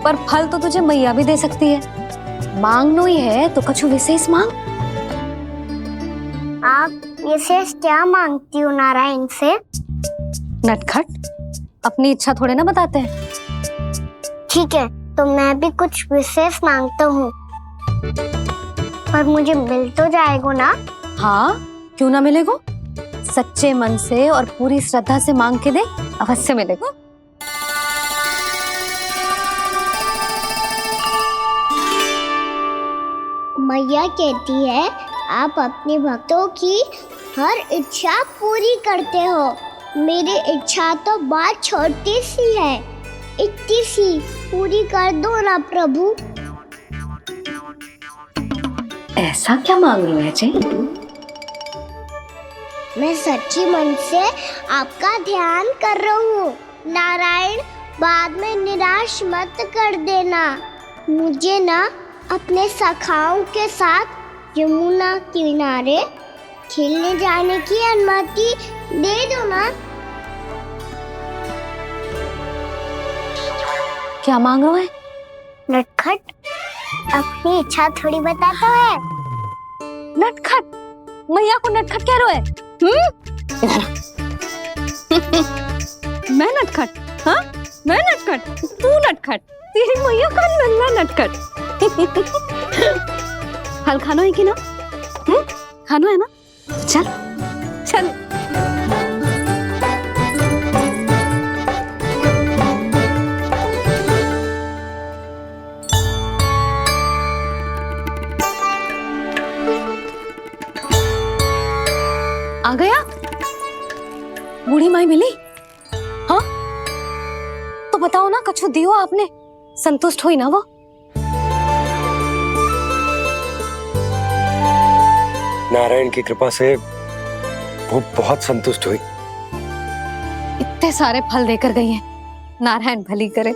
पर फल तो तुझे मैया भी दे सकती है। मांगनो ही है तो कछु विशेष मांग। आप विशेष क्या मांगती हो नारायण से? नटखट, अपनी इच्छा थोड़े ना बताते हैं। ठीक है, तो मैं भी कुछ विशेष मांगता हूँ, पर मुझे मिल तो जाएगा ना? हाँ, क्यों ना मिलेगा। सच्चे मन से और पूरी श्रद्धा से मांग के दे, अवश्य मिलेगा। मैया कहती है आप अपने भक्तों की हर इच्छा पूरी करते हो। मेरी इच्छा तो बहुत छोटी सी है, इतनी सी पूरी कर दो ना प्रभु। ऐसा क्या मांग रहे हो जी? मैं सच्ची मन से आपका ध्यान कर रहा हूँ नारायण, बाद में निराश मत कर देना। मुझे ना अपने सखाओं के साथ यमुना किनारे खेलने जाने की अनुमति दे दो ना। क्या मांग रहे हो? नटखट, अपनी इच्छा थोड़ी बताता है। नटखट? मैया को नटखट कह रहे हो? मैं नटखट? हाँ, मैं नटखट, तू नटखट, तेरी मैया का नल्ला नटखट। फल खानो है कि ना? खानो है ना? चल चल। आ गया? बूढ़ी माई मिली? हाँ, तो बताओ ना, कछु दियो आपने, संतुष्ट हुई ना वो? नारायण की कृपा से वो बहुत संतुष्ट हुई। इतने सारे फल देकर गई हैं, नारायण भली करे।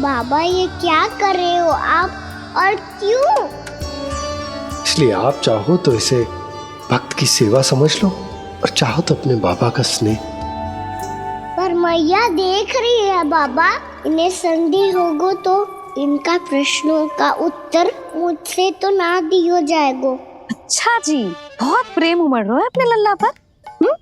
बाबा ये क्या कर रहे हो आप, और क्यों? इसलिए आप चाहो तो इसे भक्त की सेवा समझ लो, और चाहो तो अपने बाबा का स्नेह। पर मैया देख रही है बाबा, इन्हें संदेह होगो तो इनका प्रश्नों का उत्तर मुझसे तो ना दियो जाएगो। अच्छा जी, बहुत प्रेम उमड़ रहा है अपने लल्ला पर।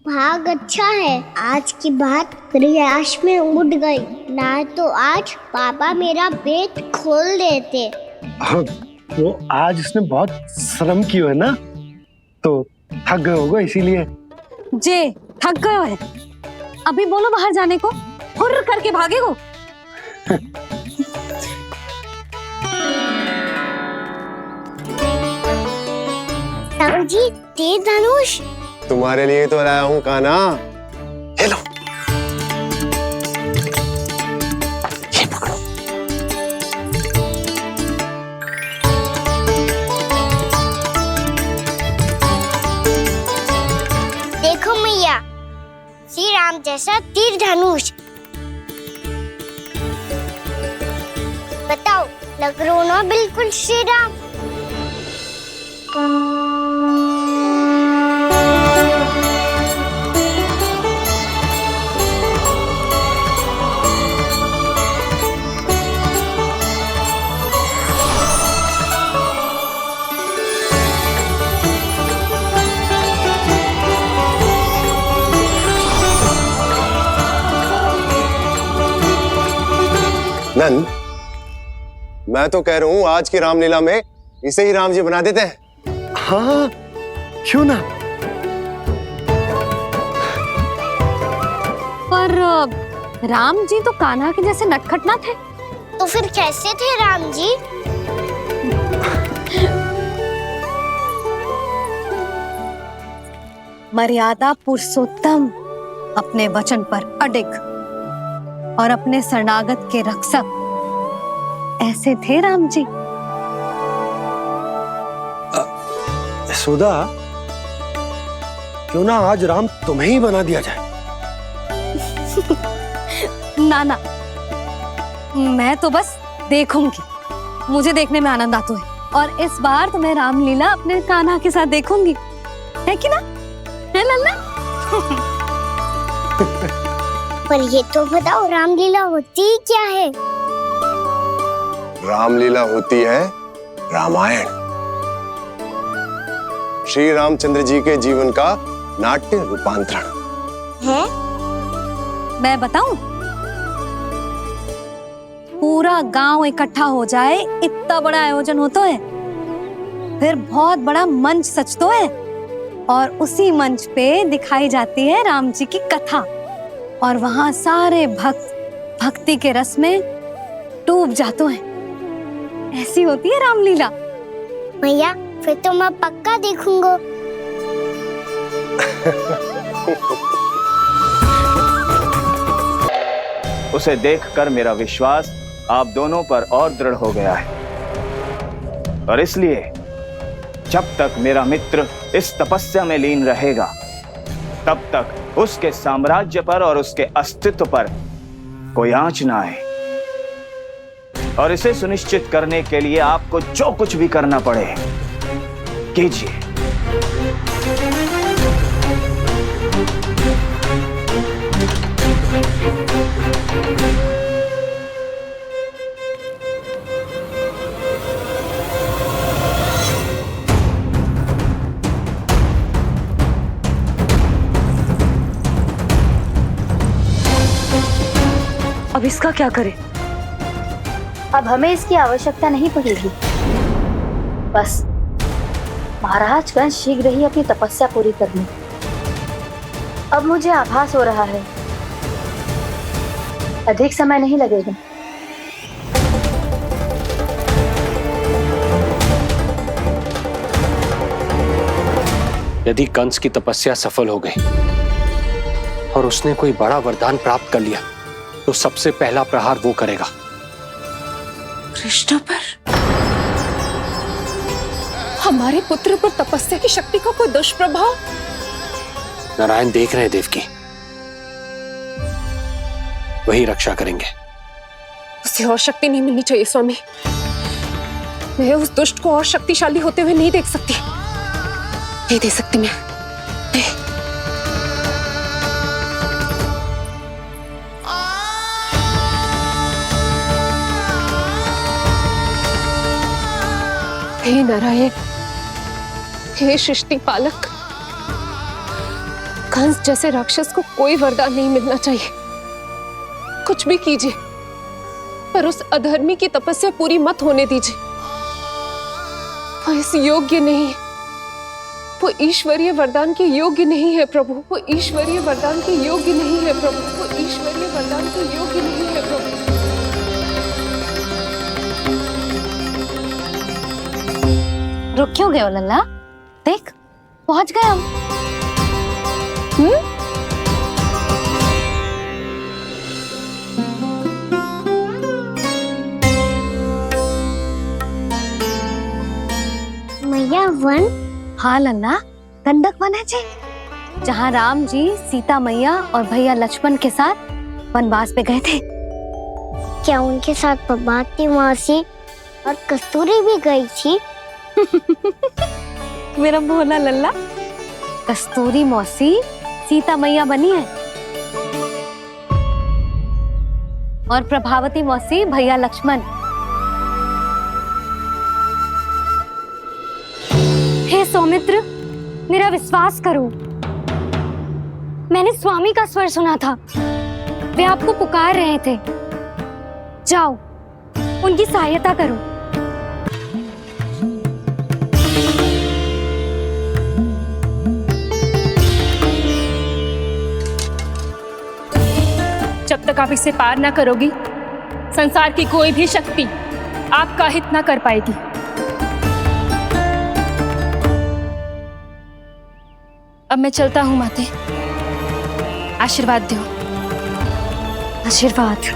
भाग अच्छा है, आज की बात प्रयास में उड़ गई, ना तो आज पापा मेरा पेट खोल देते। वो आज उसने बहुत श्रम किया है ना, तो थक गए होगा इसीलिए। जे थक गए है, अभी बोलो बाहर जाने को, हुर्र करके भागेगो। जी, तीर धनुष तुम्हारे लिए तो लाया हूँ कान्हा। ले लो, ये पकड़ो। देखो मैया, श्री राम जैसा तीर धनुष। बताओ, लग रहा ना बिल्कुल श्री राम? नंद, मैं तो कह रहा हूँ आज की रामलीला में इसे ही राम जी बना देते हैं। हाँ, क्यों ना। पर राम जी तो कान्हा के जैसे नटखट ना थे। तो फिर कैसे थे राम जी? मर्यादा पुरुषोत्तम, अपने वचन पर अडिग और अपने शरणागत के रक्षक, ऐसे थे राम जी। यशोदा, क्यों ना आज राम तुम्हें ही बना दिया जाए। ना ना, मैं तो बस देखूंगी, मुझे देखने में आनंद आता है। और इस बार तो मैं रामलीला अपने कान्हा के साथ देखूंगी, है कि ना, है लल्ला? पर ये तो बताओ, रामलीला होती क्या है? रामलीला होती है रामायण, श्री रामचंद्र जी के जीवन का नाट्य रूपांतरण है। मैं बताऊं, पूरा गांव इकट्ठा हो जाए, इतना बड़ा आयोजन होता है, फिर बहुत बड़ा मंच सजतो है, और उसी मंच पे दिखाई जाती है राम जी की कथा, और वहां सारे भक्त भक्ति के रस में डूब जाते हैं। ऐसी होती है रामलीला। भैया फिर तो मैं पक्का देखूंगा। उसे देखकर मेरा विश्वास आप दोनों पर और दृढ़ हो गया है, और इसलिए जब तक मेरा मित्र इस तपस्या में लीन रहेगा, तब तक उसके साम्राज्य पर और उसके अस्तित्व पर कोई आंच ना आए। और इसे सुनिश्चित करने के लिए आपको जो कुछ भी करना पड़े कीजिए। अब इसका क्या करें? अब हमें इसकी आवश्यकता नहीं पड़ेगी। बस महाराजगण शीघ्र ही अपनी तपस्या पूरी कर लें। अब मुझे आभास हो रहा है अधिक समय नहीं लगेगा। यदि कंस की तपस्या सफल हो गई और उसने कोई बड़ा वरदान प्राप्त कर लिया, तो सबसे पहला प्रहार वो करेगा। कृष्ण पर, हमारे पुत्र पर तपस्या की शक्ति का कोई दुष्प्रभाव? नारायण देख रहे हैं देवकी, वही रक्षा करेंगे। उसे और शक्ति नहीं मिलनी चाहिए स्वामी। मैं उस दुष्ट को और शक्तिशाली होते हुए नहीं देख सकती, नहीं दे सकती मैं। हे नारायण, हे सृष्टि पालक, कंस जैसे राक्षस को कोई वरदान नहीं मिलना चाहिए। कुछ भी कीजिए, पर उस अधर्मी की तपस्या पूरी मत होने दीजिए। वो इस योग्य नहीं है, वो ईश्वरीय वरदान के योग्य नहीं है प्रभु। वो ईश्वरीय वरदान के योग्य नहीं है प्रभु। वो ईश्वरीय वरदान के योग्य नहीं है प्रभु। रुक क्यों गए हो लल्ला? देख, पहुंच गए हम। मैया वन? हाँ लल्ला, गंडक वन है जी, जहाँ राम जी सीता मैया और भैया लक्ष्मण के साथ वनवास पे गए थे। क्या उनके साथ पद्मावती मौसी और कस्तूरी भी गई थी? मेरा भोला लल्ला, कस्तूरी मौसी सीता मैया बनी है, और प्रभावती मौसी भैया लक्ष्मण। हे सौमित्र, मेरा विश्वास करो, मैंने स्वामी का स्वर सुना था, वे आपको पुकार रहे थे। जाओ, उनकी सहायता करो। जब तक आप इसे पार ना करोगी, संसार की कोई भी शक्ति आपका हित ना कर पाएगी। अब मैं चलता हूँ माते, आशीर्वाद दो। आशीर्वाद।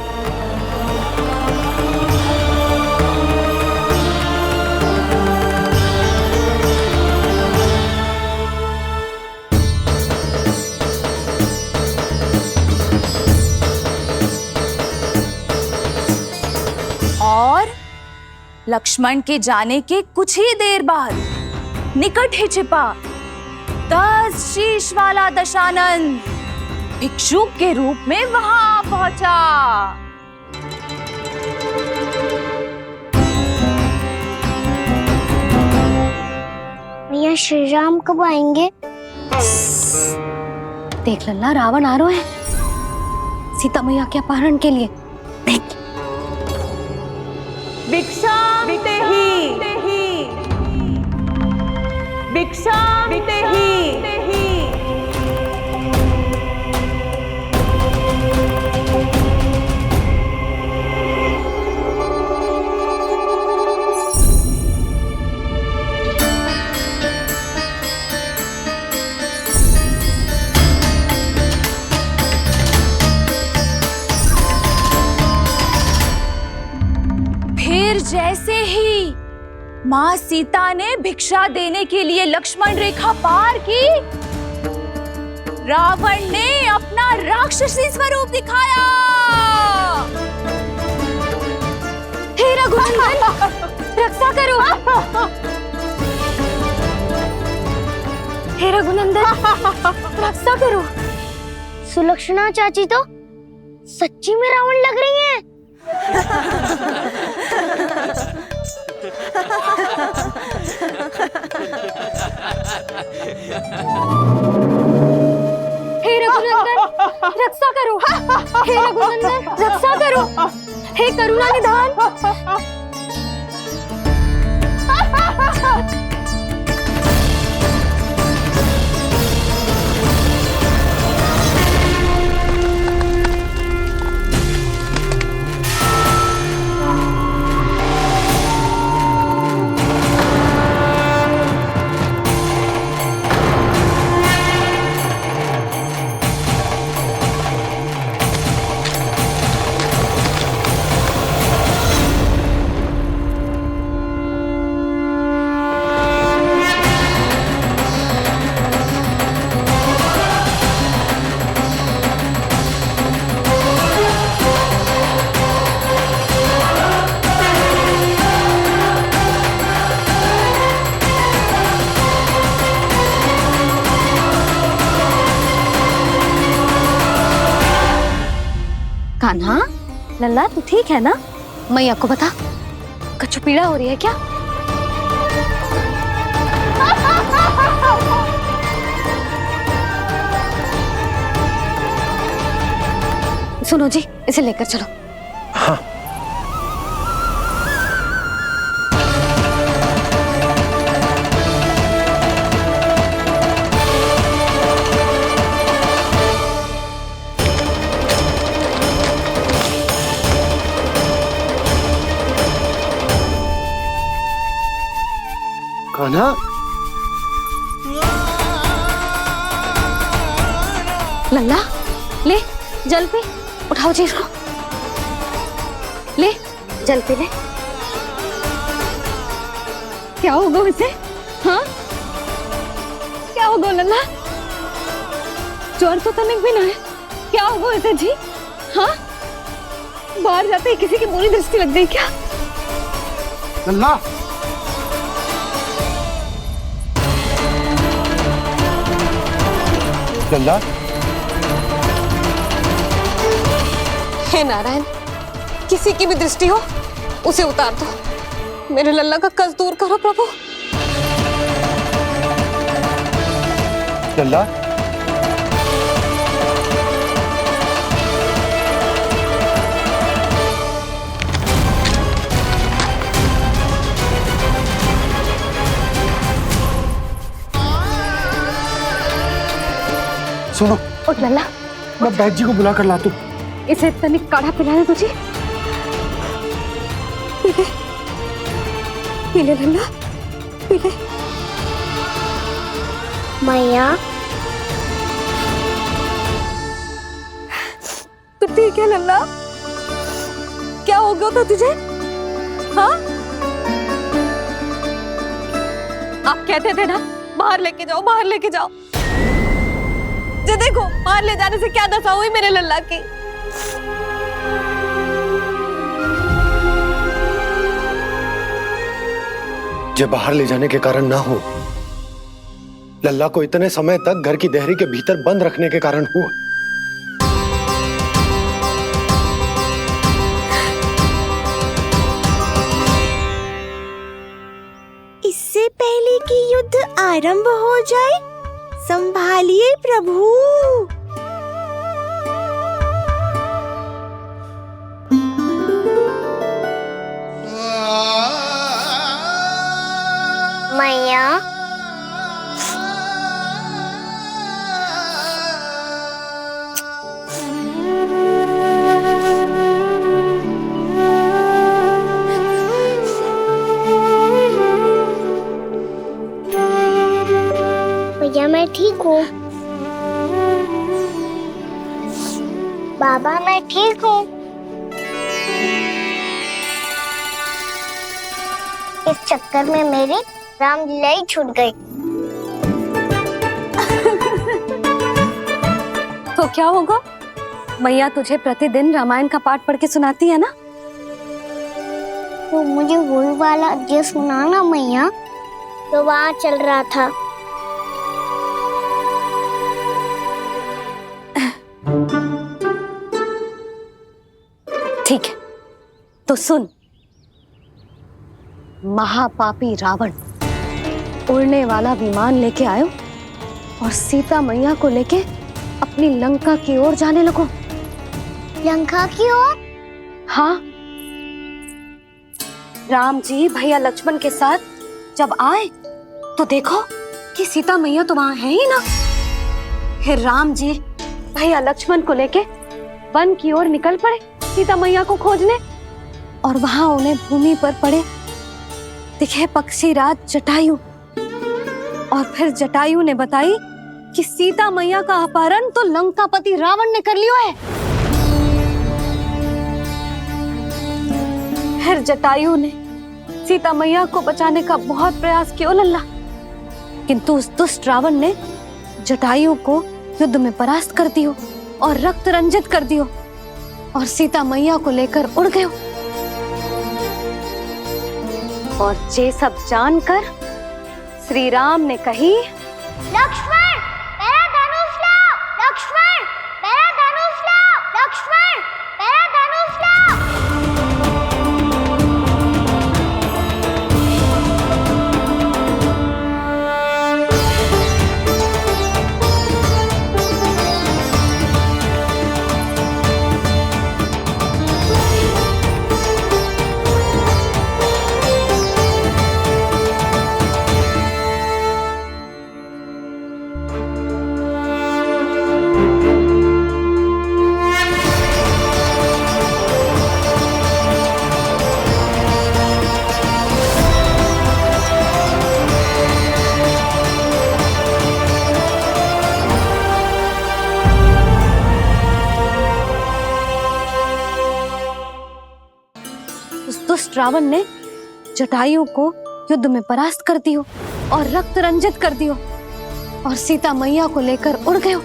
लक्ष्मण के जाने के कुछ ही देर बाद निकट ही छिपा 10 शीश वाला दशानन भिक्षुक के रूप में वहां पहुंचा। मैया श्री राम कब आएंगे? देख लल्ला, रावण आ रहा है सीता मैया के अपहरण के लिए। देख। भिक्षाम देहि, भिक्षाम देहि। जैसे ही मां सीता ने भिक्षा देने के लिए लक्ष्मण रेखा पार की, रावण ने अपना राक्षसी स्वरूप दिखाया। हे रघुनंदन, रक्षा करो। हे रघुनंदन, रक्षा करो। सुलक्षणा चाची तो सच्ची में रावण लग रही हैं। हे रघुनंदन, रक्षा करो। हे रघुनंदन, रक्षा करो। हे करुणा निधान। कान्हा, लल्ला तू ठीक है ना? मैया को बता, कछु पीड़ा हो रही है क्या? सुनो जी, इसे लेकर चलो। हाँ। कान्हा, लल्ला ले जल पे, उठाओ जी इसको। ले जल पे ले। क्या होगा इसे? हाँ, क्या होगा लल्ला? ज्वर तो तनिक भी ना है। क्या होगा इसे जी? हाँ, बाहर जाते ही किसी की बुरी दृष्टि लग गई क्या? लल्ला, लल्ला, हे नारायण, किसी की भी दृष्टि हो उसे उतार दो। मेरे लल्ला का कष्ट दूर करो प्रभु। लल्ला, सुनो, उठ लल्ला, मैं बैद जी को बुला कर लाता हूँ। इसे तनिक काढ़ा पिलाना तुझे। पी ले, पी ले लल्ला, पी ले। मैया, तो ठीक है लल्ला, क्या हो गया था तुझे? हाँ, आप कहते थे ना बाहर लेके जाओ, बाहर लेके जाओ। जे देखो, बाहर ले जाने से क्या दशा हुई मेरे लल्ला की। मुझे बाहर ले जाने के कारण ना हो, लल्ला को इतने समय तक घर की देहरी के भीतर बंद रखने के कारण हुआ। इससे पहले कि युद्ध आरंभ हो जाए, संभालिए प्रभु। मैया, भैया मैं ठीक हूँ। बाबा मैं ठीक हूँ। इस चक्कर में मेरी रामलीला ही छूट गई। तो क्या होगा? मैया तुझे प्रतिदिन रामायण का पाठ पढ़ के सुनाती है ना? तो मुझे वही वाला अध्याय सुनाना मैया, तो वहाँ चल रहा था। ठीक है, तो सुन। महापापी रावण उड़ने वाला विमान लेके आयो और सीता मैया को लेके अपनी लंका की ओर जाने लगो। लंका की ओर? हाँ, राम जी भैया लक्ष्मण के साथ जब आए तो देखो कि सीता मैया तो वहां है ही ना। फिर राम जी भैया लक्ष्मण को लेके वन की ओर निकल पड़े सीता मैया को खोजने, और वहां उन्हें भूमि पर पड़े दिखे पक्षी राज जटायु। और फिर जटायु ने बताई कि सीता मैया का अपहरण तो लंकापति रावण ने कर लियो है। फिर जटायु ने सीता मैया को बचाने का बहुत प्रयास किया लल्ला, किंतु उस दुष्ट रावण ने जटायु को युद्ध में परास्त कर दियो और रक्त रंजित कर दियो और सीता मैया को लेकर उड़ गयो। और ये सब जानकर श्री राम ने कही, लक्ष्मण मेरा धनुष लाओ, लक्ष्मण मेरा धनुष लाओ, लक्ष्मण मेरा धनुष लाओ। दुष्ट रावण ने जटायु को युद्ध में परास्त कर दियो और रक्त रंजित कर दियो और सीता मैया को लेकर उड़ गयो।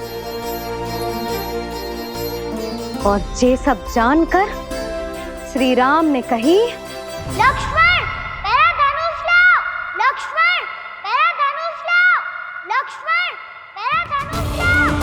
और ये सब जानकर श्री राम ने कही, लक्ष्मण मेरा धनुष लाओ, लक्ष्मण मेरा धनुष लाओ, लक्ष्मण मेरा धनुष लाओ।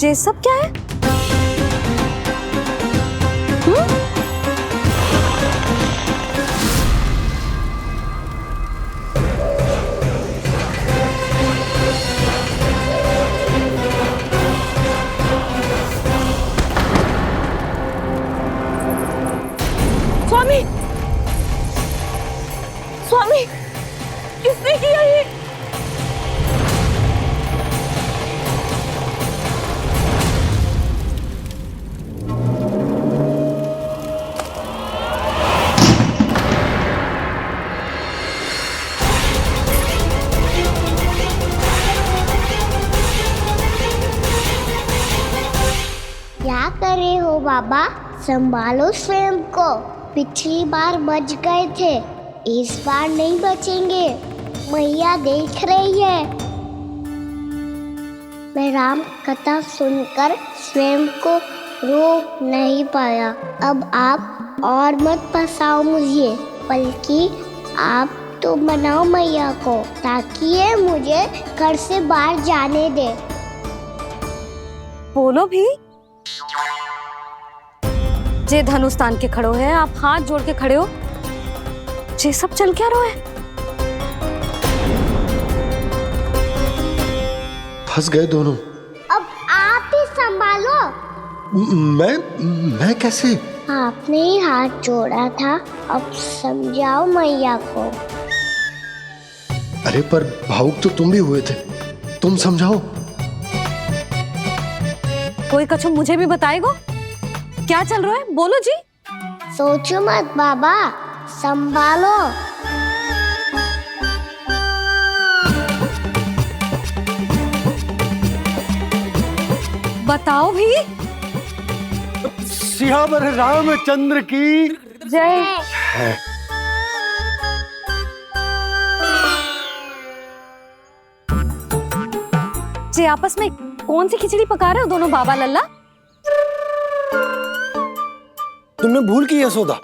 ये सब क्या है? स्वामी, स्वामी, किसने किया ये? क्या कर रहे हो बाबा? संभालो स्वयं को। पिछली बार बच गए थे, इस बार नहीं बचेंगे। मैया देख रही है। मैं राम कथा सुनकर स्वयं को रोक नहीं पाया। अब आप और मत फंसाओ मुझे, बल्कि आप तो मनाओ मैया को, ताकि ये मुझे घर से बाहर जाने दे। बोलो भी। जे धनुष तान के खड़ो है, आप हाथ जोड़ के खड़े हो। ये सब चल क्या रहा है? फंस गए दोनों। अब आप ही संभालो। मैं कैसे? आपने ही हाथ जोड़ा था, अब समझाओ मैया को। अरे पर भावुक तो तुम भी हुए थे, तुम समझाओ। कोई कछु मुझे भी बताएगो? क्या चल रहा है? बोलो जी। सोचो मत बाबा, संभालो। बताओ भी। सियावर रामचंद्र की जय। जी आपस में कौन सी खिचड़ी पका रहे हो दोनों बाबा लल्ला? तुमने भूल की यशोदा।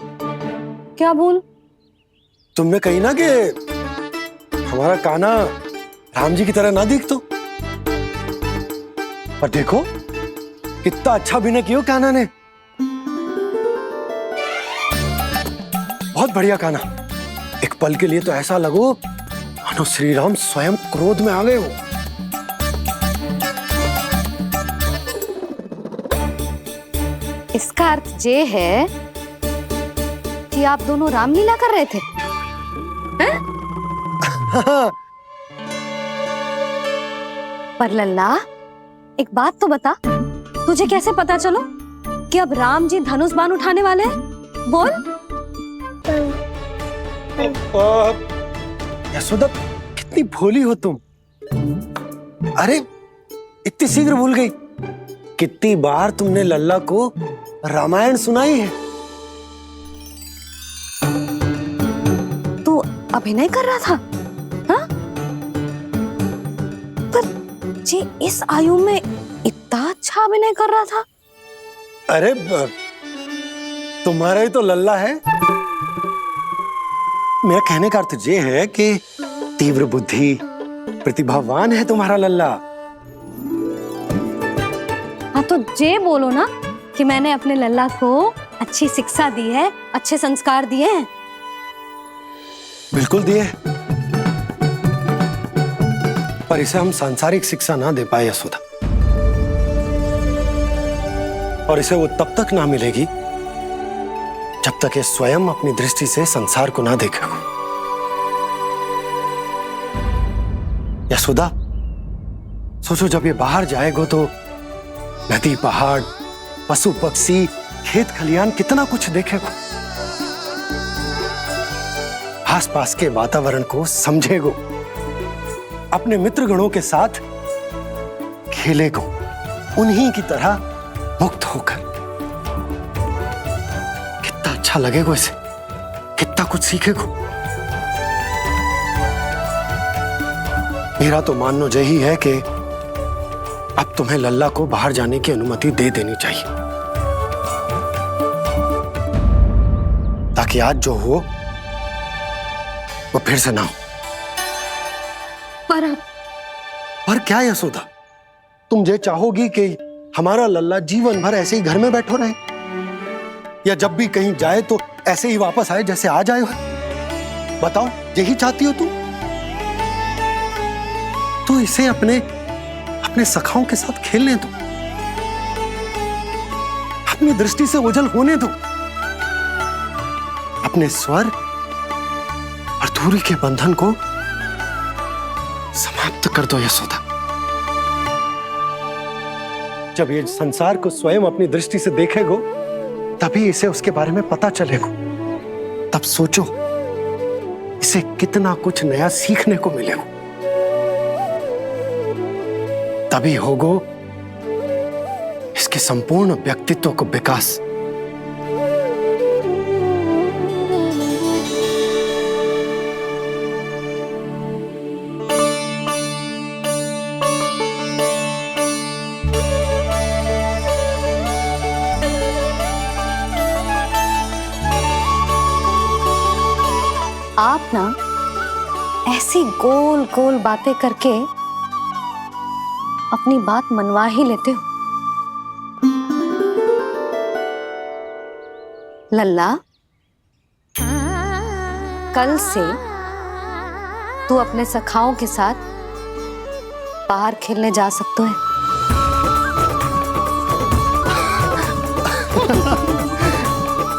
क्या भूल? तुमने कही ना कि हमारा कान्हा राम जी की तरह ना दिख तो। पर देखो कितना अच्छा अभिनय किया कान्हा ने। बहुत बढ़िया कान्हा। एक पल के लिए तो ऐसा लगो मानो श्री राम स्वयं क्रोध में आ गए हो। इसका अर्थ ये है कि आप दोनों रामलीला कर रहे थे, हैं? पर लल्ला एक बात तो बता, तुझे कैसे पता चलो कि अब राम जी धनुष बाण उठाने वाले हैं? बोल। यशोदा कितनी भोली हो तुम। अरे इतनी शीघ्र भूल गई। कितनी बार तुमने लल्ला को रामायण सुनाई है। तू अभिनय कर रहा था, हाँ? पर जी इस आयु में इतना अच्छा अभिनय कर रहा था। अरे तुम्हारा ही तो लल्ला है। मेरा कहने का अर्थ ये है कि तीव्र बुद्धि, प्रतिभावान है तुम्हारा लल्ला। हाँ तो जे बोलो ना कि मैंने अपने लल्ला को अच्छी शिक्षा दी है, अच्छे संस्कार दिए हैं। बिल्कुल दिए, पर इसे हम सांसारिक शिक्षा ना दे पाए यशोदा। और इसे वो तब तक ना मिलेगी जब तक ये स्वयं अपनी दृष्टि से संसार को ना देखेगा। यशोदा सोचो, जब ये बाहर जाएगा तो नदी, पहाड़, पशु पक्षी, खेत खलियान कितना कुछ देखेगा। आसपास के वातावरण को समझेगो, अपने मित्रगणों के साथ खेलेगो, उन्हीं की तरह मुक्त होकर। कितना अच्छा लगेगा इसे, कितना कुछ सीखेगो। मेरा तो मानना यही है कि अब तुम्हें लल्ला को बाहर जाने की अनुमति दे देनी चाहिए, ताकि आज जो हो वो फिर से ना हो। पर क्या यशोदा, तुम ये चाहोगी कि हमारा लल्ला जीवन भर ऐसे ही घर में बैठो रहे, या जब भी कहीं जाए तो ऐसे ही वापस आए जैसे आज आए हो? बताओ, यही चाहती हो तुम? तो इसे अपने सखाओं के साथ खेलने दो, अपनी दृष्टि से ओझल होने दो, अपने स्वर और दूरी के बंधन को समाप्त कर दो यशोदा। जब ये संसार को स्वयं अपनी दृष्टि से देखेगो तभी इसे उसके बारे में पता चलेगा। तब सोचो इसे कितना कुछ नया सीखने को मिलेगा। तभी होगो इसके संपूर्ण व्यक्तित्व को विकास। आप ना ऐसी गोल गोल बातें करके अपनी बात मनवा ही लेते हो। लल्ला, कल से तू अपने सखाओं के साथ बाहर खेलने जा सकते हैं।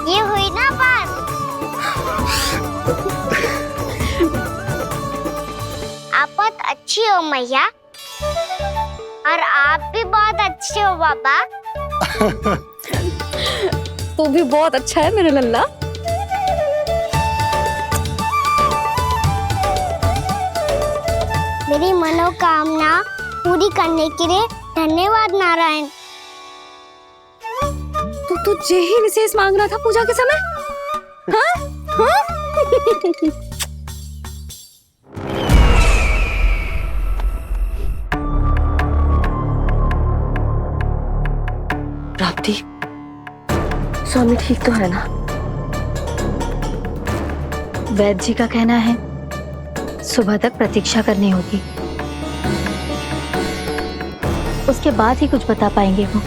ये हुई ना बात। आप बहुत अच्छी हो मैया, और आप भी बहुत अच्छे हो पापा। तू भी बहुत अच्छा है मेरे लल्ला। मेरी मनोकामना पूरी करने के लिए धन्यवाद नारायण। तो तुझे ही विशेष मांग रहा था पूजा के समय? हाँ? हाँ? प्राप्ति, स्वामी ठीक तो है ना? वैद्य जी का कहना है सुबह तक प्रतीक्षा करनी होगी, उसके बाद ही कुछ बता पाएंगे वो।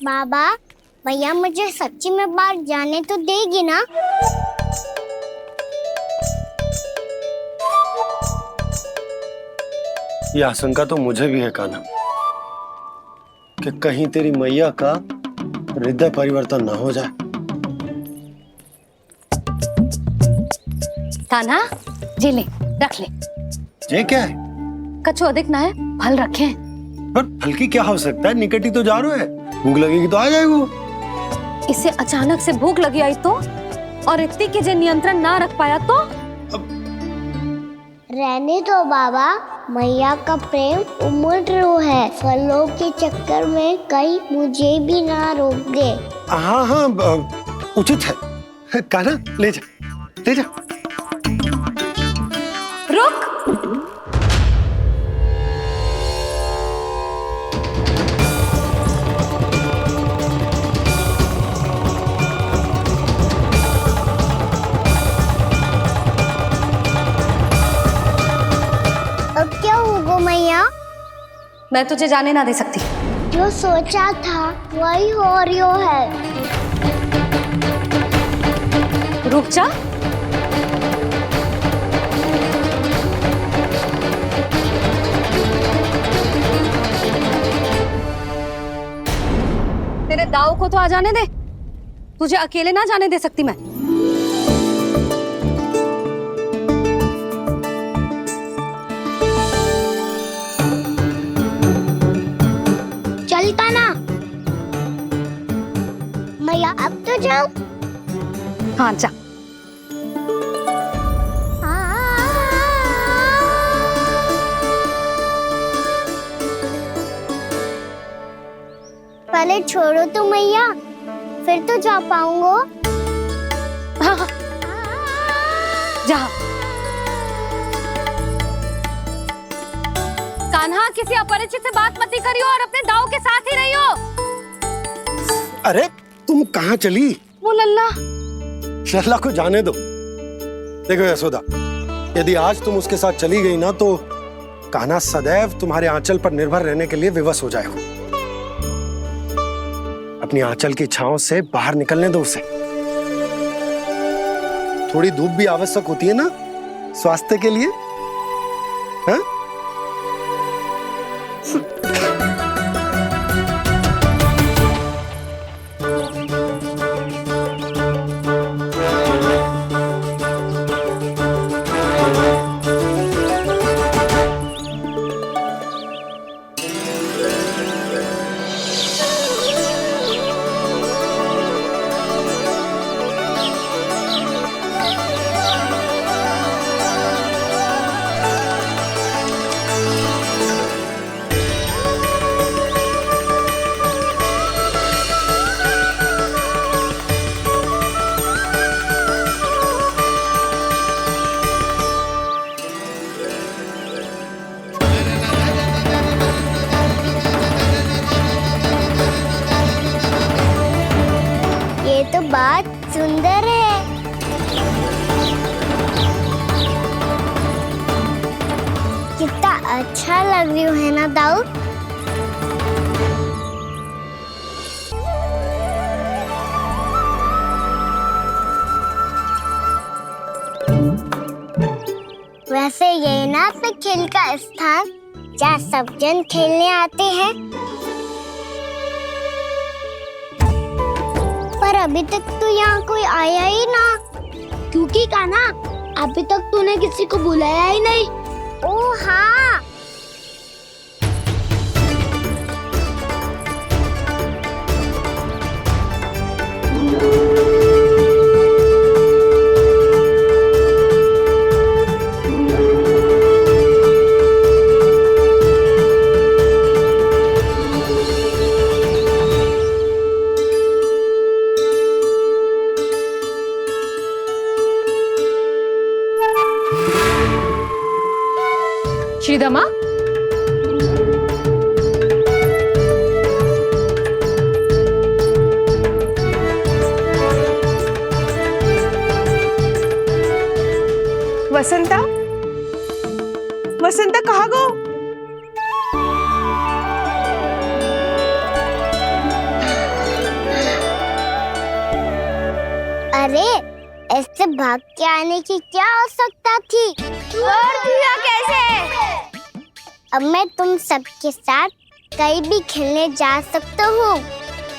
बाबा, भैया मुझे सच्ची में बाहर जाने तो देगी ना? यह आशंका तो मुझे भी है कान्हा, कि कहीं तेरी मैया का हृदय परिवर्तन ना हो जाए। कान्हा, जी ले, रख ले। ये क्या है? कछु अधिक ना है, फल रखे। पर फल की क्या आवश्यकता है? निकट ही तो जा रहे हैं, भूख लगेगी तो आ जाएगा। इसे अचानक से भूख लगी आई तो, और इतनी के जे नियंत्रण ना रख पाया तो? रहने दो बाबा, मैया का प्रेम उमड़ रहा है। फलों के चक्कर में कहीं मुझे भी ना रोक दे। हाँ हाँ, उचित है। कान्हा, ले जा, ले जा। रुक। अब क्या होगा मैया? मैं तुझे जाने ना दे सकती। जो सोचा था वही हो रही है। रुक जा। तेरे दाव को तो आ जाने दे, तुझे अकेले ना जाने दे सकती मैं। चलता ना मैया, अब तो जाओ। हाँ जा। पहले छोड़ो तो मैया, फिर तो जा पाऊंगा। हाँ हाँ, जा। कान्हा, किसी अपरिचित से बात मत करियो और अपने दाव के साथ ही रहियो। अरे तुम कहाँ चली? वो लल्ला। लल्ला को जाने दो। देखो यशोदा, यदि आज तुम उसके साथ चली गई ना तो कान्हा सदैव तुम्हारे आंचल पर निर्भर रहने के लिए विवश हो जाएगा। अपनी आंचल की छांव से बाहर निकलने दो उसे। थोड़ी धूप भी आवश्यक होती है ना स्वास्थ्य के लिए, हाँ? बात सुंदर है। कितना अच्छा लग रही है ना दाऊ। वैसे ये ना तो खेल का स्थान जहाँ सब जन खेलने आते हैं, पर अभी तक तो यहाँ कोई आया ही ना। क्योंकि कान्हा अभी तक तूने किसी को बुलाया ही नहीं। ओ हाँ, श्रीदमा, वसंता, वसंता कहाँ गो? अरे ऐसे भाग के आने की क्या आवश्यकता थी? और दिया कैसे? अब मैं तुम सबके साथ कहीं भी खेलने जा सकता हूँ।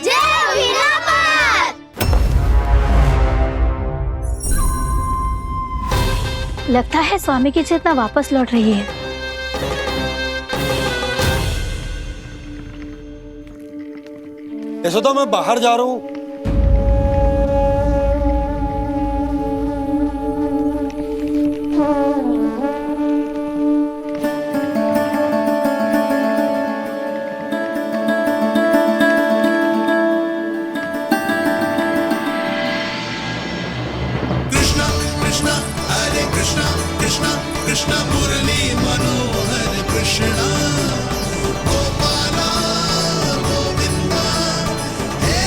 जय वीरापात! लगता है स्वामी की चेतना वापस लौट रही है। यशोदा, मैं बाहर जा रहा हूँ। कृष्ण मुरली मनोहर कृष्ण गोपाला गोविंदा हे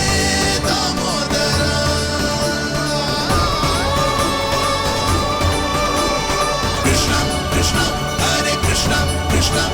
दामोदरा। कृष्ण कृष्ण हरे कृष्ण कृष्ण।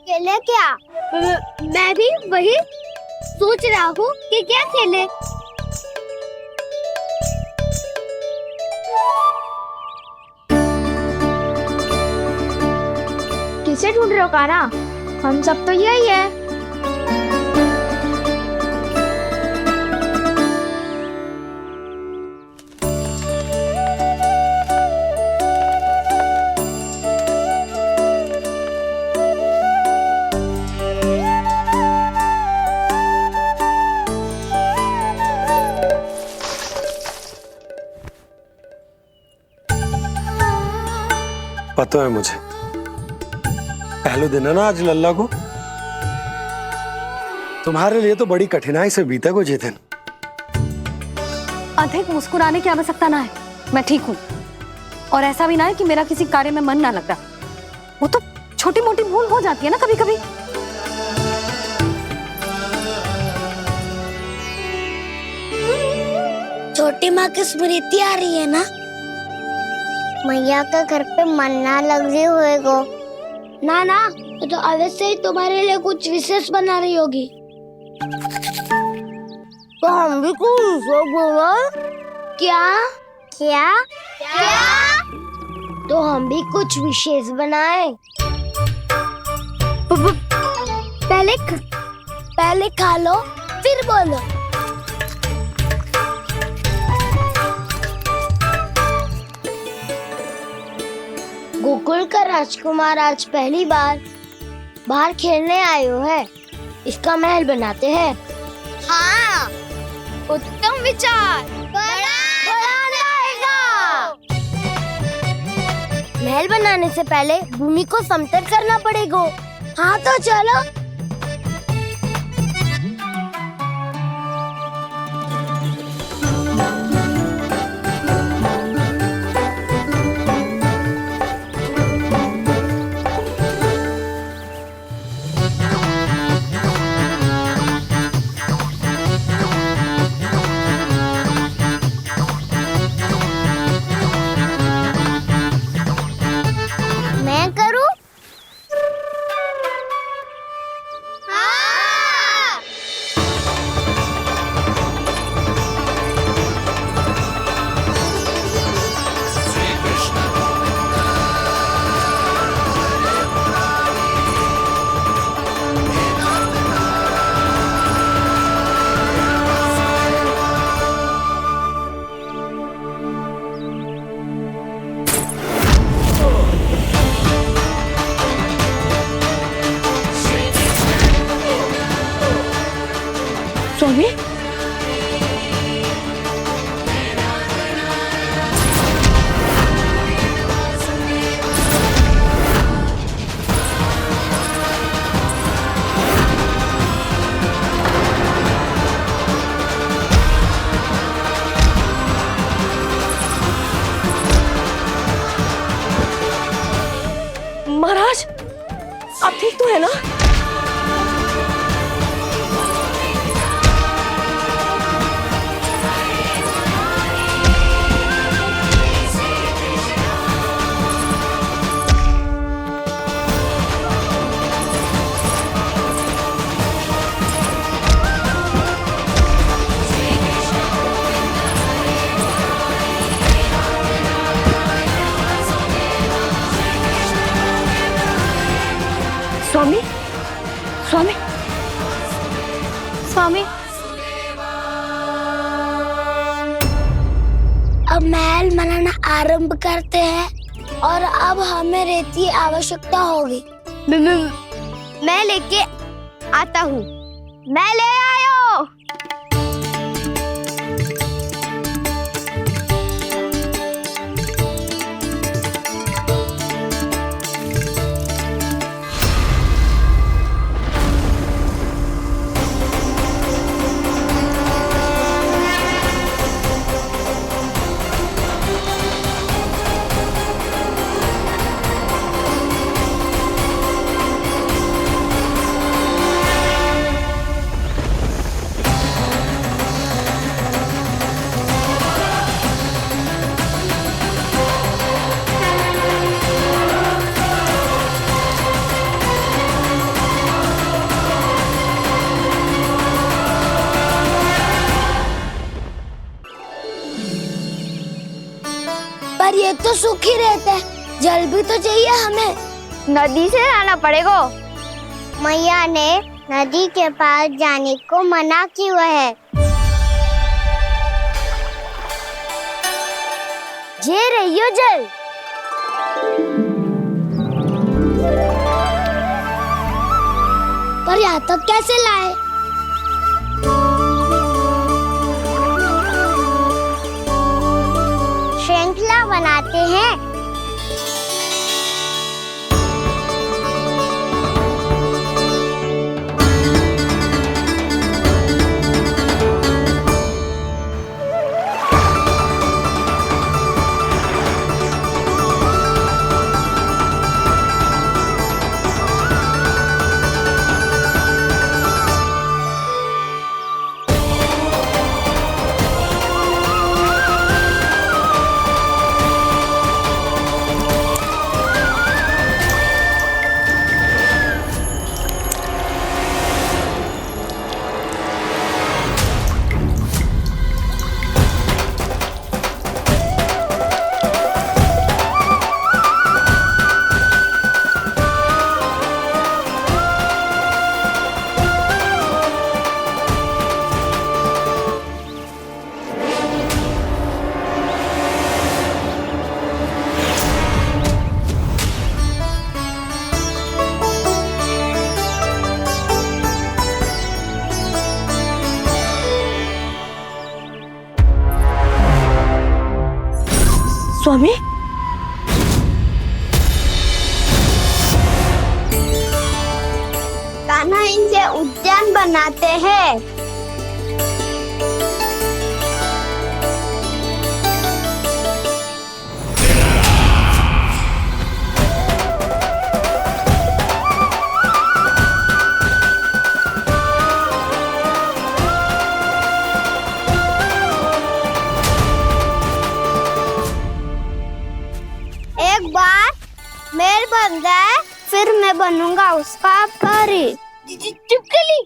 खेले क्या? मैं भी वही सोच रहा हूँ कि क्या खेले। से ढूंढ रहे हो कान्हा? हम सब तो यही है। पता है मुझे, पहले दिन है ना आज लल्ला को। तुम्हारे लिए तो बड़ी कठिनाई से बीता को ये दिन। अधिक मुस्कुराने की आवश्यकता ना है, मैं ठीक हूँ। और ऐसा भी ना है कि मेरा किसी कार्य में मन ना लगता। वो तो छोटी मोटी भूल हो जाती है ना कभी कभी। छोटी माँ की स्मृति आ रही है ना? मैया का घर पे मन ना लग रही होएगो। ना ना, तो अवश्य ही तुम्हारे लिए कुछ विशेष बना रही होगी। तो हम भी कुछ क्या क्या क्या? तो हम भी कुछ विशेष बनाए। पहले खा लो फिर बोलो। गोकुल का राजकुमार आज पहली बार बाहर खेलने आए हो है। इसका महल बनाते हैं। हाँ, उत्तम विचार। महल बनाने से पहले भूमि को समतल करना पड़ेगा। हाँ तो चलो। मैं करूं? हाँ। स्वामी, महाराज आप ठीक तो है ना? स्वामी, स्वामी, स्वामी, अब महल बनाना आरंभ करते हैं और अब हमें रेत की आवश्यकता होगी। मैं लेके आता हूँ। मैं ले आयो। पर ये तो सूखी रहता है, जल भी तो चाहिए हमें। नदी से जाना पड़ेगा। मैया ने नदी के पास जाने को मना किया है। ये रहियो जल। पर यहाँ तक कैसे लाए? श्रृंखला बनाते हैं। स्वामी, कान्हा इनसे उद्यान बनाते हैं। एक बार मेल बन जाए फिर मैं बनूंगा उसका परी। चुपकली।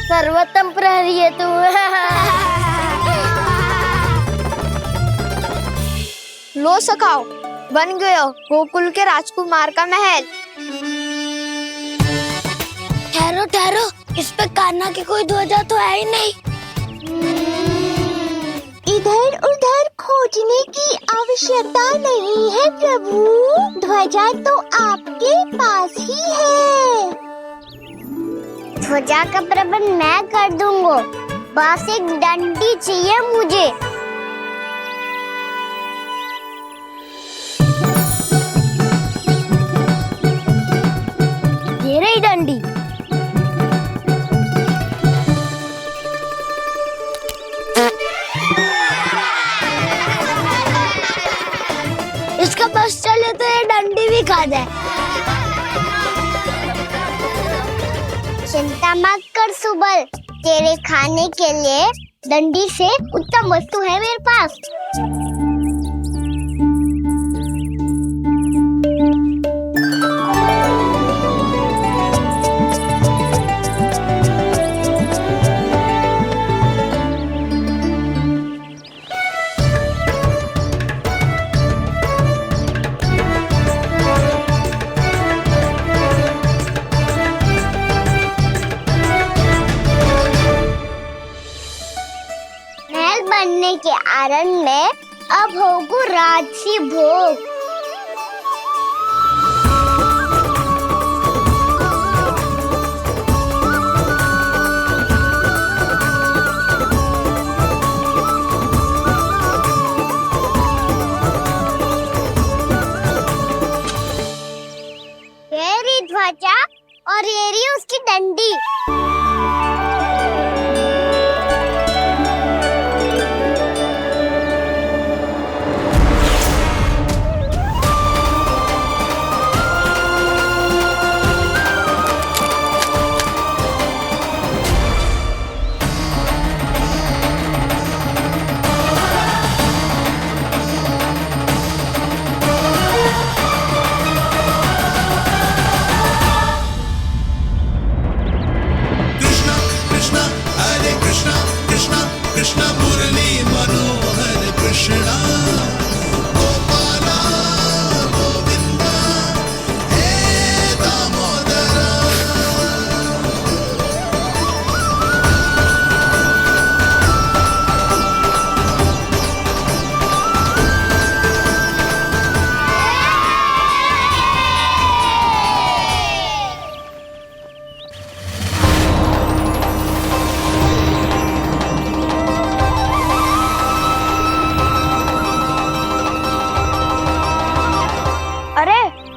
सर्वोत्तम प्रहरी है तू। लो सखाओ, बन गयो गोकुल के राजकुमार का महल। ठहरो ठहरो, इस पे कान्हा की कोई ध्वजा तो है ही नहीं। इधर उधर खोजने की आवश्यकता नहीं है प्रभु, ध्वजा तो आपके पास ही है। ध्वजा का प्रबंध मैं कर दूंगा, बस एक डंडी चाहिए मुझे। ये रही डंडी। इसका बस चले तो ये डंडी भी खा जाए। चिंता मत कर सुबल, तेरे खाने के लिए डंडी से उत्तम वस्तु है मेरे पास। बनने के आरण में अब होगू राजसी भोग। येरी ध्वजा और येरी उसकी डंडी।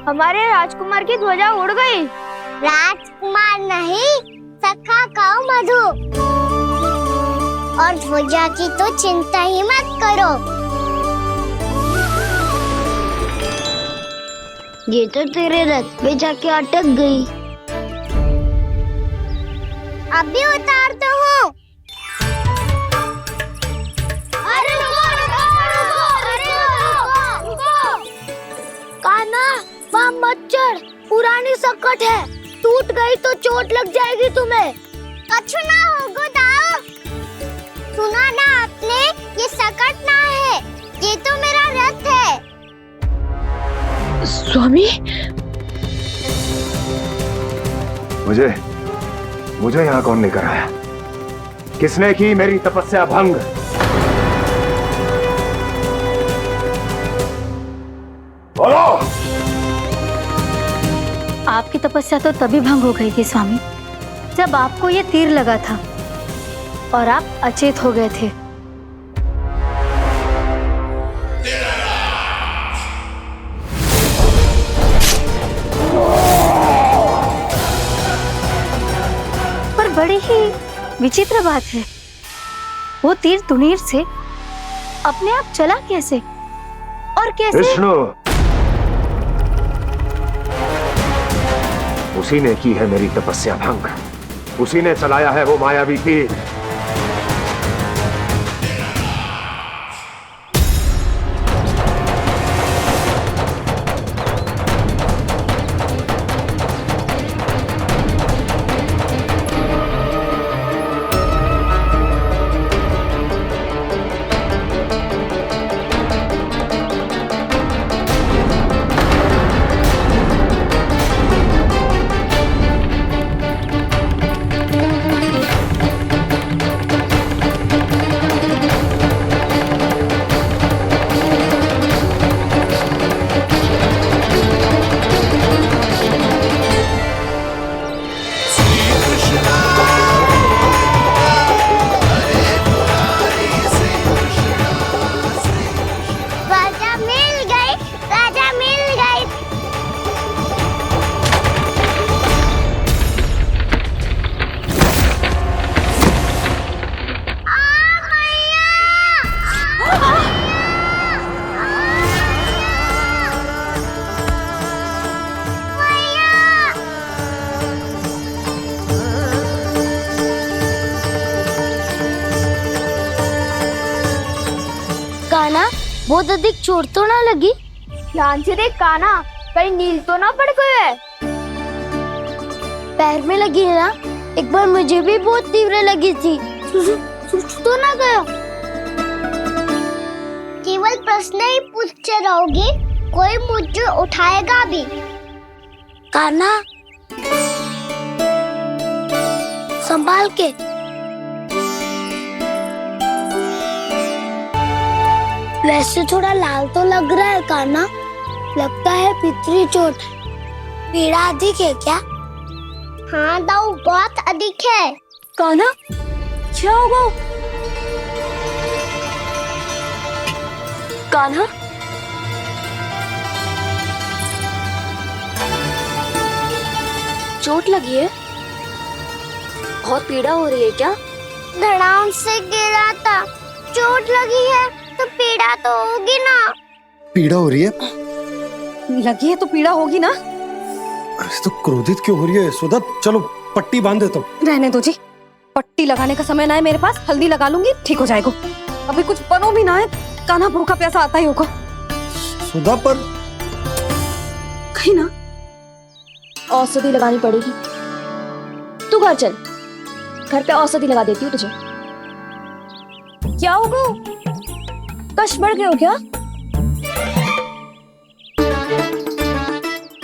हमारे राजकुमार की ध्वजा उड़ गई। राजकुमार नहीं, सखा काऊ मधु। और ध्वजा की तो चिंता ही मत करो। ये तो तेरे रथ पे जाके अटक गई। अभी उतारता हूँ। अरे कान्हा, वहाँ मत चढ़, पुरानी सकट है, टूट गई तो चोट लग जाएगी तुम्हें। कछु ना होगा दाऊ। सुना ना आपने, ये सकट ना है, ये तो मेरा रथ है। स्वामी, मुझे यहाँ कौन लेकर आया? किसने की मेरी तपस्या भंग? बोलो। आपकी तपस्या तो तभी भंग हो गई थी स्वामी, जब आपको ये तीर लगा था और आप अचेत हो गए थे। पर बड़ी ही विचित्र बात है, वो तीर तुनीर से अपने आप चला कैसे और कैसे? विष्णु, उसी ने की है मेरी तपस्या भंग, उसी ने चलाया है वो मायावी तीर। बहुत अधिक चोट तो ना लगी? ध्यान से देख कान्हा, कहीं नील तो ना पड़ गए है। पैर में लगी है ना? एक बार मुझे भी बहुत तीव्र लगी थी। सूझ तो ना गया? केवल प्रश्न ही पूछते रहोगे, कोई मुझे उठाएगा भी? कान्हा, संभाल के। वैसे थोड़ा लाल तो लग रहा है कान्हा, लगता है पितरी चोट। पीड़ा अधिक है क्या? हाँ दाऊ, बहुत अधिक है। कान्हा, क्या होगा? कान्हा, चोट लगी है? बहुत पीड़ा हो रही है क्या? धड़ाम से गिरा था, चोट लगी है तो पीड़ा तो होगी ना। पीड़ा हो रही है? लगी है तो पीड़ा होगी ना। तो क्रोधित क्यों हो रही है यशोदा? चलो पट्टी बांध देता हूँ। रहने दो जी, पट्टी लगाने का समय ना है मेरे पास, हल्दी लगा लूंगी, ठीक हो जाएगा। अभी कुछ बनो भी ना है, कान्हा भूखा प्यासा आता ही होगा। सुधा पर कहीं ना औषधि लगानी पड़ेगी। तू घर चल, घर पे औषधि लगा देती हूँ तुझे। क्या होगा? कष्ट बढ़ गए हो क्या?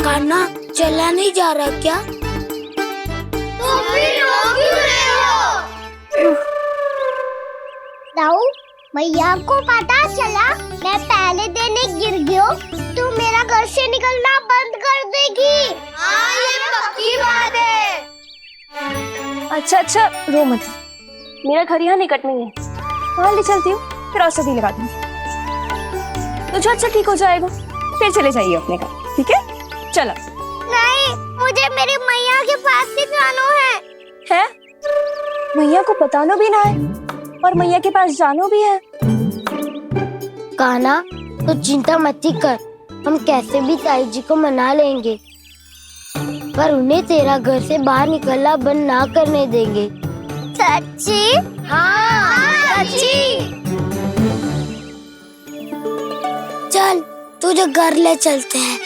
कान्हा चला नहीं जा रहा क्या? तो फिर रो क्यों रहे हो? दाऊ, भैया को पता चला मैं पहले दिन ही गिर गया तो मेरा घर से निकलना बंद कर देगी। हाँ, ये पक्की बात है। अच्छा, रो मत, मेरा घर यहाँ निकट में है, वहाँ ले चलती हूँ, फिर औषधि लगा दूंगी, तो अच्छा ठीक हो जाएगा। फिर चले जाइए अपने घर, ठीक है? चलो। नहीं, मुझे मेरी मैया के पास ही जाना है। मैया को बताना भी ना है और मैया के पास जानो भी है। कान्हा, तो चिंता मत ही कर, हम कैसे भी ताई जी को मना लेंगे, पर उन्हें तेरा घर से बाहर निकलना बंद ना करने देंगे। सच्ची? हाँ, सच्ची। चल, तुझे घर ले चलते हैं।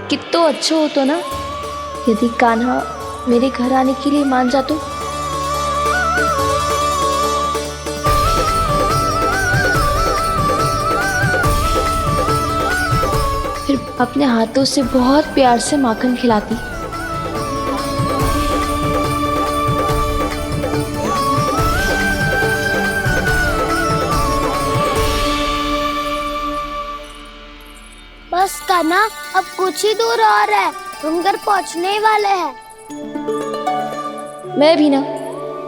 कितना अच्छा होता ना यदि कान्हा मेरे घर आने के लिए मान जातो। फिर अपने हाथों से बहुत प्यार से माखन खिलाती। बस कान्हा, अब कुछ ही दूर और है, तुम घर पहुंचने ही वाले हैं। मैं भी ना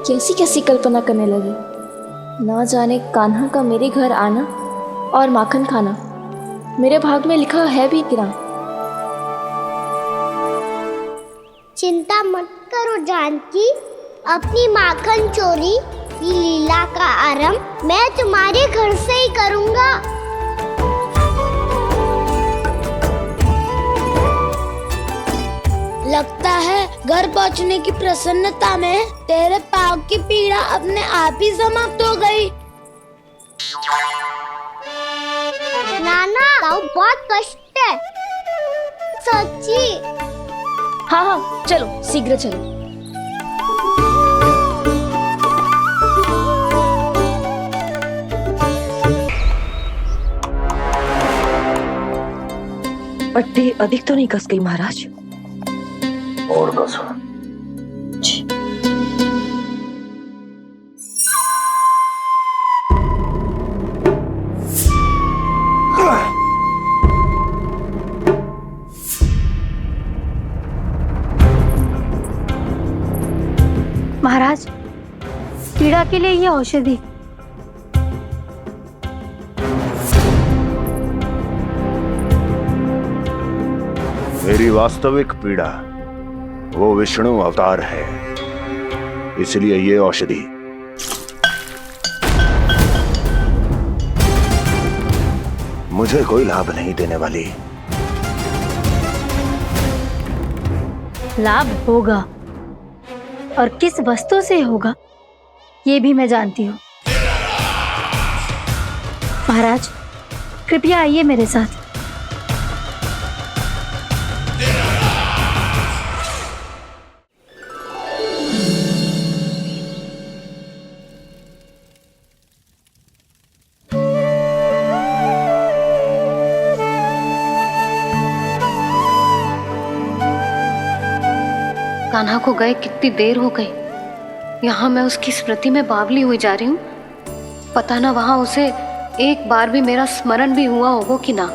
कैसी कैसी कल्पना करने लगी। ना जाने कान्हा का मेरे घर आना और माखन खाना मेरे भाग में लिखा है भी कि ना। चिंता मत करो जानकी, अपनी माखन चोरी की लीला का आरंभ मैं तुम्हारे घर से ही करूंगा। लगता है घर पहुंचने की प्रसन्नता में तेरे पाँव की पीड़ा अपने आप ही समाप्त हो गई। नाना, पाँव बहुत कष्ट है। सच्ची? हाँ हाँ, चलो शीघ्र चलो। पट्टी अधिक तो नहीं कस गई महाराज? और कसो। महाराज, पीड़ा के लिए ये औषधि। मेरी वास्तविक पीड़ा वो विष्णु अवतार है, इसलिए ये औषधि। मुझे कोई लाभ नहीं देने वाली। लाभ होगा, और किस वस्तु से होगा ये भी मैं जानती हूँ। महाराज, कृपया आइए मेरे साथ। कान्हा को गए कितनी देर हो गई। यहाँ मैं उसकी स्मृति में बावली हुई जा रही हूँ। पता ना वहां उसे एक बार भी मेरा स्मरण भी हुआ होगा कि ना।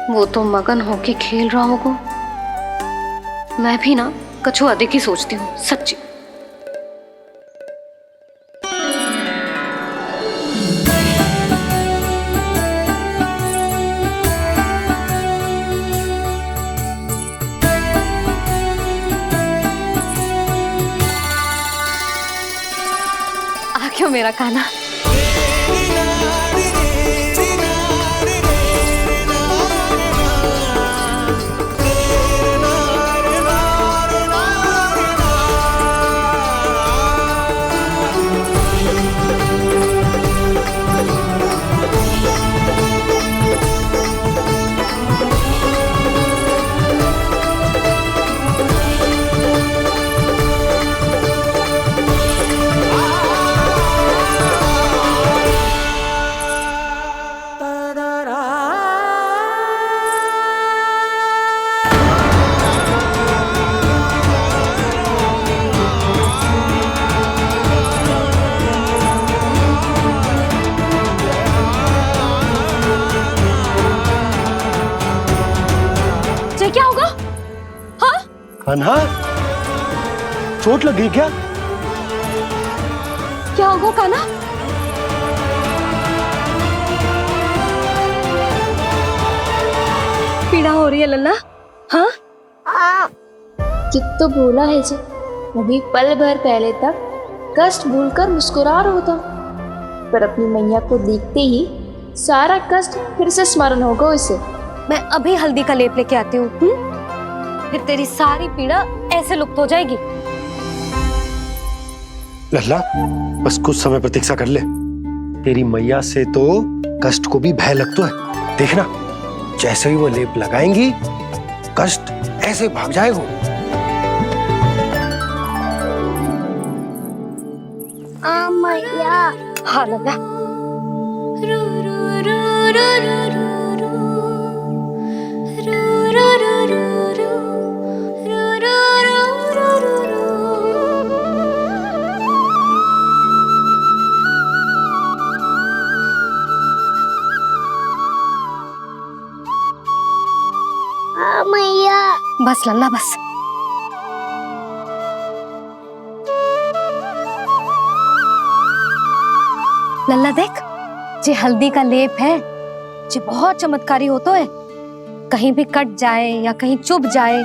वो तो मगन होके खेल रहा होगा। मैं भी ना कछु अधिक ही सोचती हूँ, सच्ची। क्यों मेरा कान्हा? कान्हा, चोट लगी क्या? क्या होगा कान्हा? पीड़ा हो रही है लल्ला? हाँ? कित तो भूला है जी, अभी पल भर पहले तक कष्ट भूलकर मुस्कुरा रहा था, पर अपनी मैया को देखते ही सारा कष्ट फिर से स्मरण होगा उसे। मैं अभी हल्दी का लेप लेके आती हूँ, फिर तेरी सारी पीड़ा ऐसे लुप्त हो जाएगी। लल्ला, बस कुछ समय प्रतीक्षा कर ले। तेरी मैया से तो कष्ट को भी भय लगता है। देखना, जैसे ही वो लेप लगाएंगी, कष्ट ऐसे भाग जाएगा। मैया। हाँ लल्ला। मैया। बस लल्ला बस। लल्ला देख, जे हल्दी का लेप है, जे बहुत चमत्कारी होता है। कहीं भी कट जाए या कहीं चुभ जाए,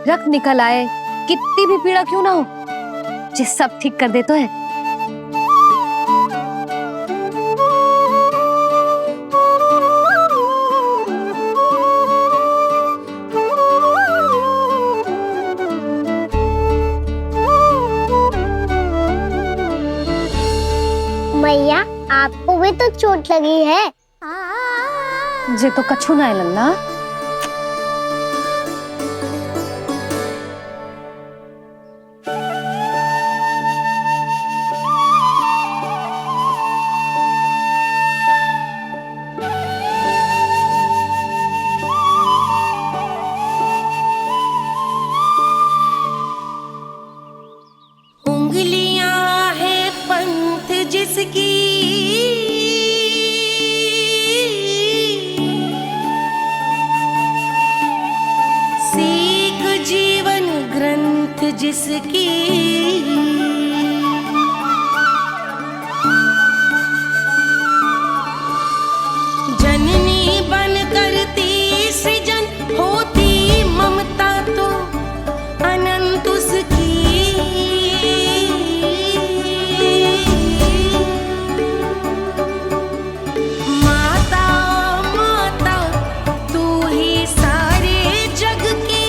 रक्त निकल आए, कितनी भी पीड़ा क्यों ना हो, जे सब ठीक कर देता है। मैया, आपको भी तो चोट लगी है। जे तो कछु ना है लल्ला। उंगलियां है पंथ जिसकी, सीख जीवन ग्रंथ जिसकी, जननी बन करती सृजन होती ममता तो अनंत उसकी। माता माता तू ही सारे जग की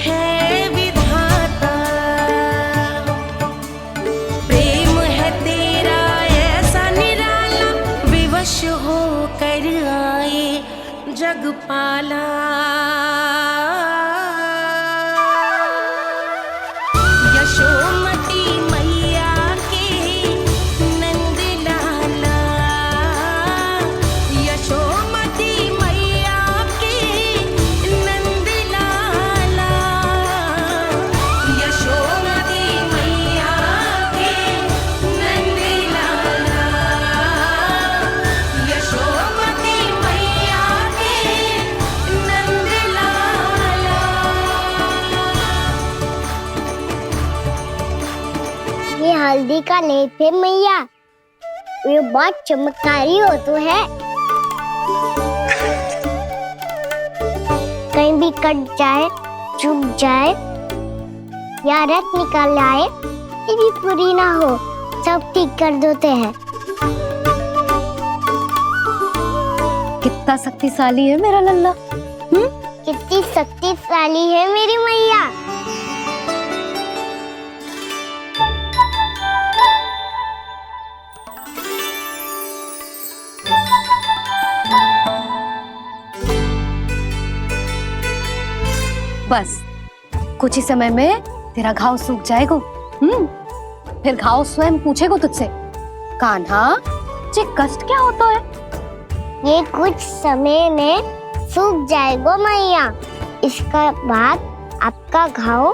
है विधाता, प्रेम है तेरा ऐसा निराला, विवश हो कर आए जग पाला। यशोमती मैया के नंद लाला, यशोमती मैया के नंद लाला, यशोमती मैया के नंद लाला, यशोमती मैया के नंद लाला। ये हल्दी का लेप है मैया, ये बहुत चमत्कारी हो तो है। कहीं भी कट जाए, चुभ जाए या रक्त निकल आए, ये भी पूरी ना हो, सब ठीक कर देते हैं। कितना शक्तिशाली है मेरा लल्ला। कितनी शक्तिशाली है मेरी मैया। बस कुछ ही समय में तेरा घाव सूख जाएगा। फिर घाव स्वयं पूछेगा तुझसे, कान्हा ये कष्ट क्या होता है? ये कुछ समय में सूख जाएगा मैया। इसका बाद आपका घाव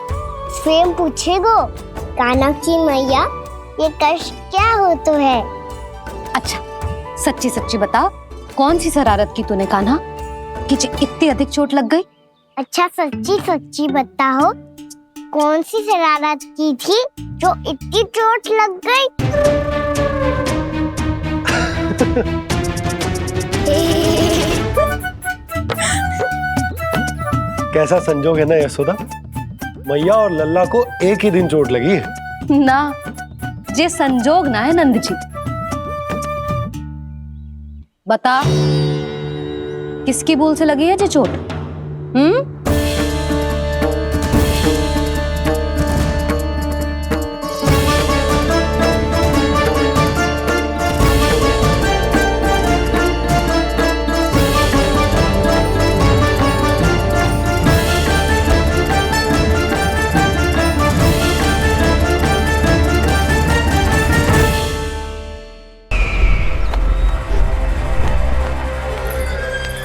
स्वयं पूछेगा, कान्हा की मैया ये कष्ट क्या होता है? अच्छा सच्ची सच्ची बता, कौन सी शरारत की तूने कान्हा कि इतनी अधिक चोट लग गई? अच्छा सच्ची सच्ची बताओ, कौन सी शरारत की थी जो इतनी चोट लग गई? कैसा संजोग है ना यशोदा, मैया और लल्ला को एक ही दिन चोट लगी है। ना, जे संजोग ना है नंद जी। बता, किसकी भूल से लगी है जे चोट?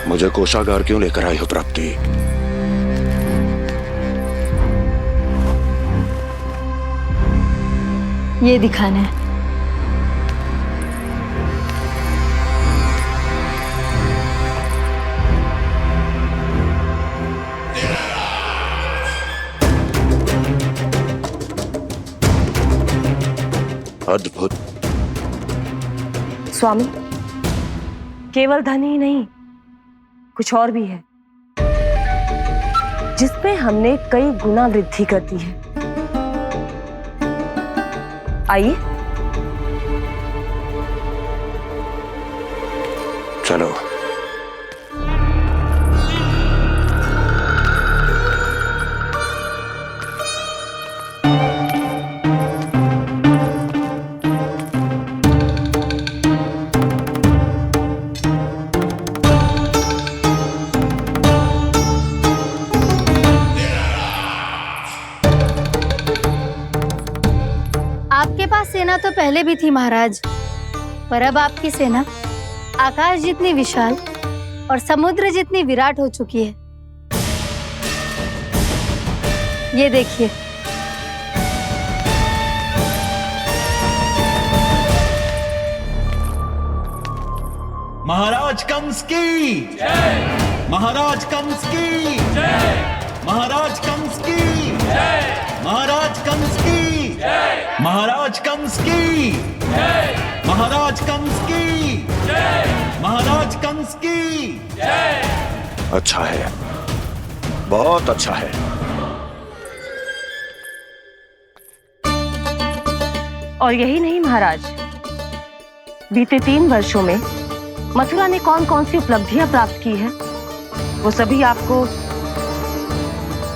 मुझे कोषागार क्यों लेकर आई हो प्राप्ति? ये दिखाना है। अद्भुत। स्वामी, केवल धन ही नहीं, कुछ और भी है जिसमें हमने कई गुना वृद्धि कर दी है। आइए चलो। आपके पास सेना तो पहले भी थी महाराज, पर अब आपकी सेना आकाश जितनी विशाल और समुद्र जितनी विराट हो चुकी है। ये देखिए। महाराज कंस की जय, महाराज कंस की जय, महाराज कंस की जय, महाराज कंस की जय, महाराज कंस की जय, महाराज कंस की जय, महाराज कंस की जय। अच्छा है, बहुत अच्छा है। और यही नहीं महाराज, बीते 3 वर्षों में मथुरा ने कौन कौन सी उपलब्धियां प्राप्त की है, वो सभी आपको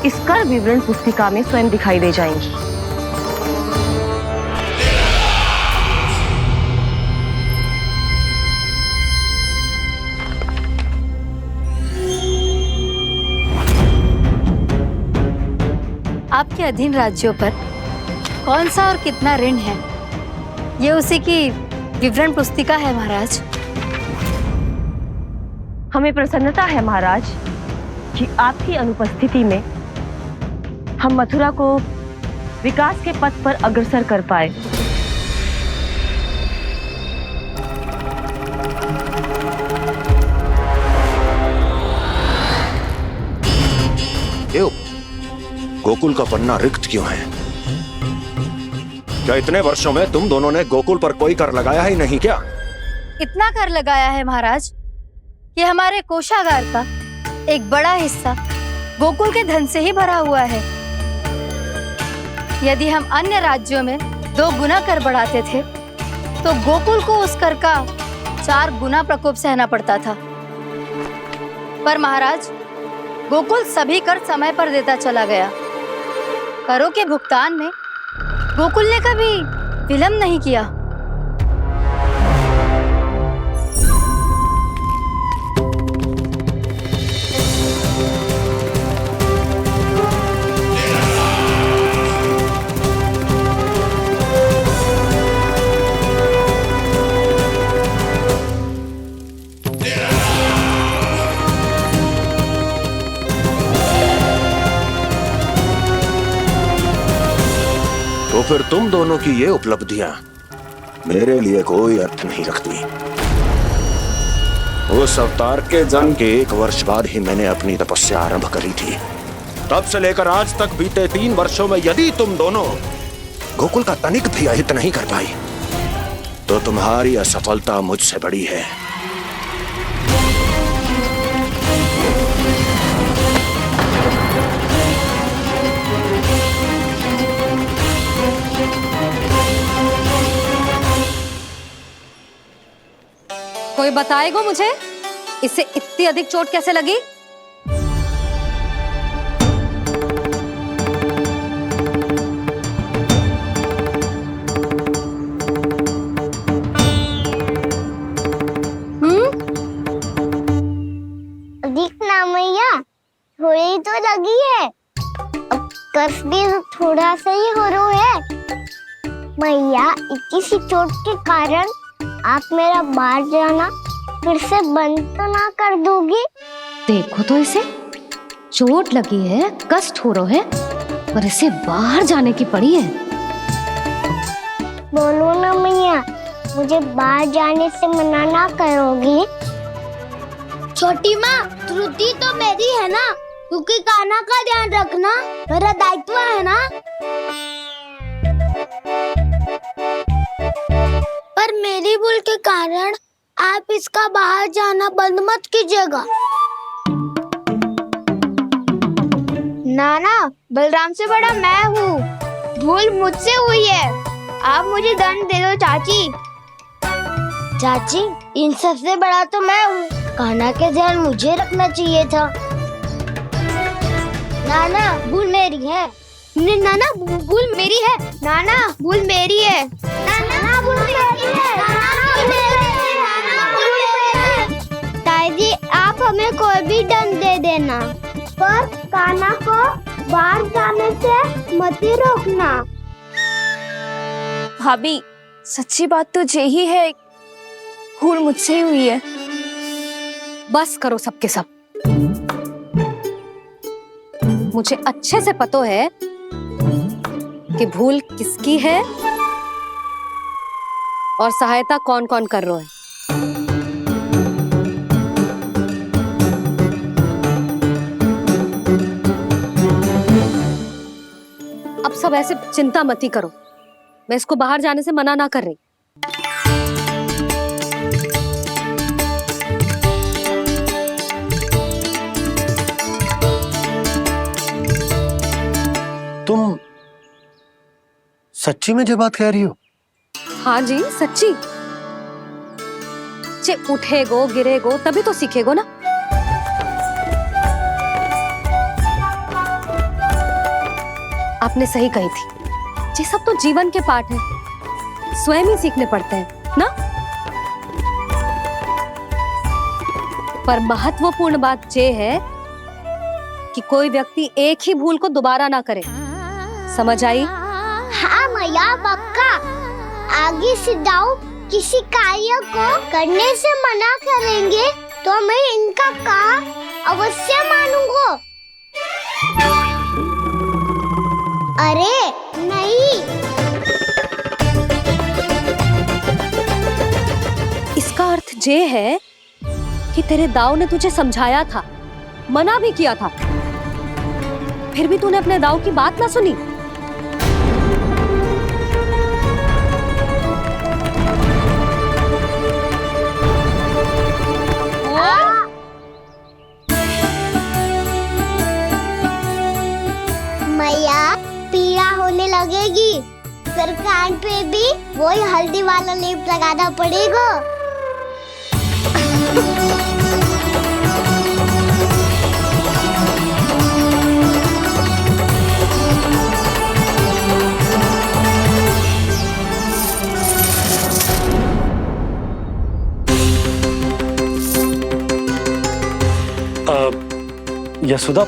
इस कर विवरण पुस्तिका में स्वयं दिखाई दे जाएंगी। आपके अधीन राज्यों पर कौन सा और कितना ऋण है, ये उसी की विवरण पुस्तिका है महाराज। हमें प्रसन्नता है महाराज कि आपकी अनुपस्थिति में हम मथुरा को विकास के पथ पर अग्रसर कर पाए। क्यों? गोकुल का पन्ना रिक्त क्यों है? क्या इतने वर्षों में तुम दोनों ने गोकुल पर कोई कर लगाया ही नहीं क्या? इतना कर लगाया है महाराज कि हमारे कोषागार का एक बड़ा हिस्सा गोकुल के धन से ही भरा हुआ है। यदि हम अन्य राज्यों में 2 गुना कर बढ़ाते थे तो गोकुल को उस कर का 4 गुना प्रकोप सहना पड़ता था। पर महाराज, गोकुल सभी कर समय पर देता चला गया। करों के भुगतान में गोकुल ने कभी विलंब नहीं किया। तो फिर तुम दोनों की ये उपलब्धियां मेरे लिए कोई अर्थ नहीं रखती। उस अवतार के जन्म के 1 वर्ष बाद ही मैंने अपनी तपस्या आरंभ करी थी, तब से लेकर आज तक बीते 3 वर्षों में यदि तुम दोनों गोकुल का तनिक भी अहित नहीं कर पाई तो तुम्हारी असफलता मुझसे बड़ी है। कोई बताएगा मुझे इसे इतनी अधिक चोट कैसे लगी? दिखना मैया, थोड़ी तो लगी है, अब कस भी थोड़ा सा ही हो रहा है। मैया, इतनी सी चोट के कारण आप मेरा बाहर जाना फिर से बंद तो ना कर दोगी? देखो तो इसे, चोट लगी है, कष्ट हो रहा है, पर इसे बाहर जाने की पड़ी है। बोलो ना मैया, मुझे बाहर जाने से मना ना करोगी? छोटी माँ, त्रुटि तो मेरी है ना, क्योंकि कान्हा का ध्यान रखना मेरा दायित्व है ना। पर मेरी भूल के कारण आप इसका बाहर जाना बंद मत कीजिएगा। नाना, बलराम से बड़ा मैं हूँ, भूल मुझसे हुई है, आप मुझे दंड दे दो चाची। चाची, इन सबसे बड़ा तो मैं हूँ, कान्हा के ध्यान मुझे रखना चाहिए था। नाना, भूल मेरी है। नाना, भूल मेरी है। नाना, भूल मेरी है। नाना, भूल मेरी है। नाना, भूल मेरी है। ताई जी, आप हमें कोई भी दंड दे देना, पर कान्हा को बाहर जाने से मत ही रोकना। भाभी, सच्ची बात तो यही है, भूल मुझसे ही हुई है। बस करो सबके सब। मुझे अच्छे से पता है कि भूल किसकी है और सहायता कौन कौन कर रहा है। अब सब ऐसे चिंता मत ही करो, मैं इसको बाहर जाने से मना ना कर रही। तुम सच्ची में जो बात कह रही हो? हाँ जी, सच्ची। चे उठेगो गिरेगो तभी तो सीखेगो ना। आपने सही कही थी, ये सब तो जीवन के पाठ हैं, स्वयं ही सीखने पड़ते हैं ना। पर महत्वपूर्ण बात ये है कि कोई व्यक्ति एक ही भूल को दोबारा ना करे, समझ आई? हाँ मैया, पक्का। आगे से दाऊ किसी कार्य को करने से मना करेंगे तो मैं इनका कहा अवश्य मानूंगा। अरे नहीं, इसका अर्थ ये है कि तेरे दाऊ ने तुझे समझाया था, मना भी किया था, फिर भी तूने अपने दाऊ की बात ना सुनी। मैया, पीड़ा होने लगेगी, फिर कान पे भी वही हल्दी वाला लेप लगाना पड़ेगा। यशोदा,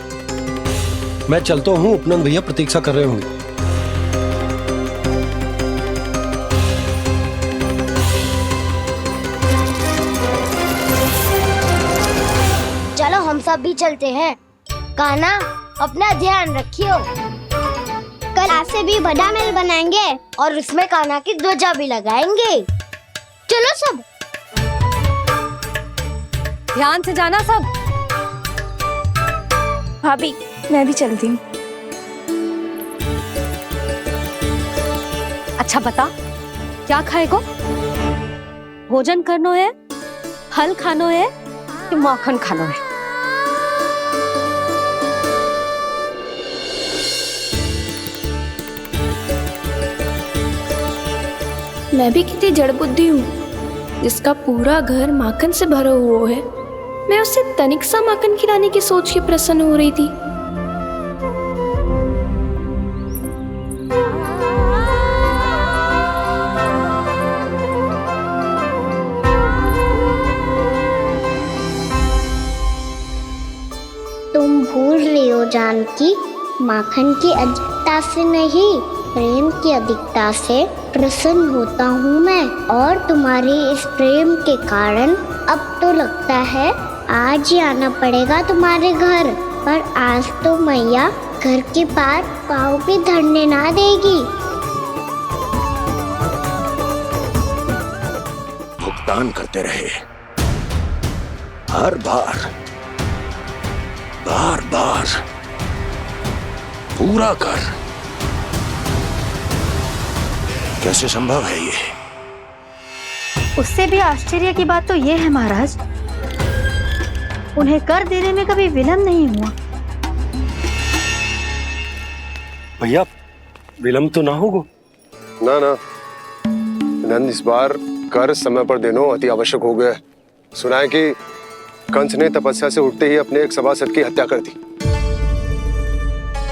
मैं चलता हूँ, उपनंद भैया प्रतीक्षा कर रहे होंगे। चलो हम सब भी चलते हैं। कान्हा, अपना ध्यान रखियो। कल आज से भी बड़ा महल बनाएंगे और उसमें कान्हा की ध्वजा भी लगाएंगे। चलो सब। ध्यान से जाना सब। भाभी, मैं भी चलती हूँ। अच्छा बता, क्या खाएगो? भोजन करनो है, फल खानो है कि माखन खानो है? मैं भी कितनी जड़ बुद्धि हूँ, जिसका पूरा घर माखन से भरा हुआ है। मैं उससे तनिक सा माखन खिलाने की सोच के प्रसन्न हो रही थी। तुम भूल रही हो जानकी, माखन की अधिकता से नहीं, प्रेम की अधिकता से प्रसन्न होता हूँ मैं। और तुम्हारे इस प्रेम के कारण अब तो लगता है आज ही आना पड़ेगा तुम्हारे घर। पर आज तो मैया घर के पार पाँव भी धरने ना देगी। भुगतान करते रहे, हर बार बार बार पूरा कर। कैसे संभव है ये? उससे भी आश्चर्य की बात तो ये है महाराज, उन्हें कर देने में कभी विलंब नहीं हुआ। भैया विलंब तो ना होगा? ना ना नंद, इस बार कर समय पर देना अति आवश्यक हो गया है। सुना है कि कंस ने तपस्या से उठते ही अपने एक सभासद की हत्या कर दी।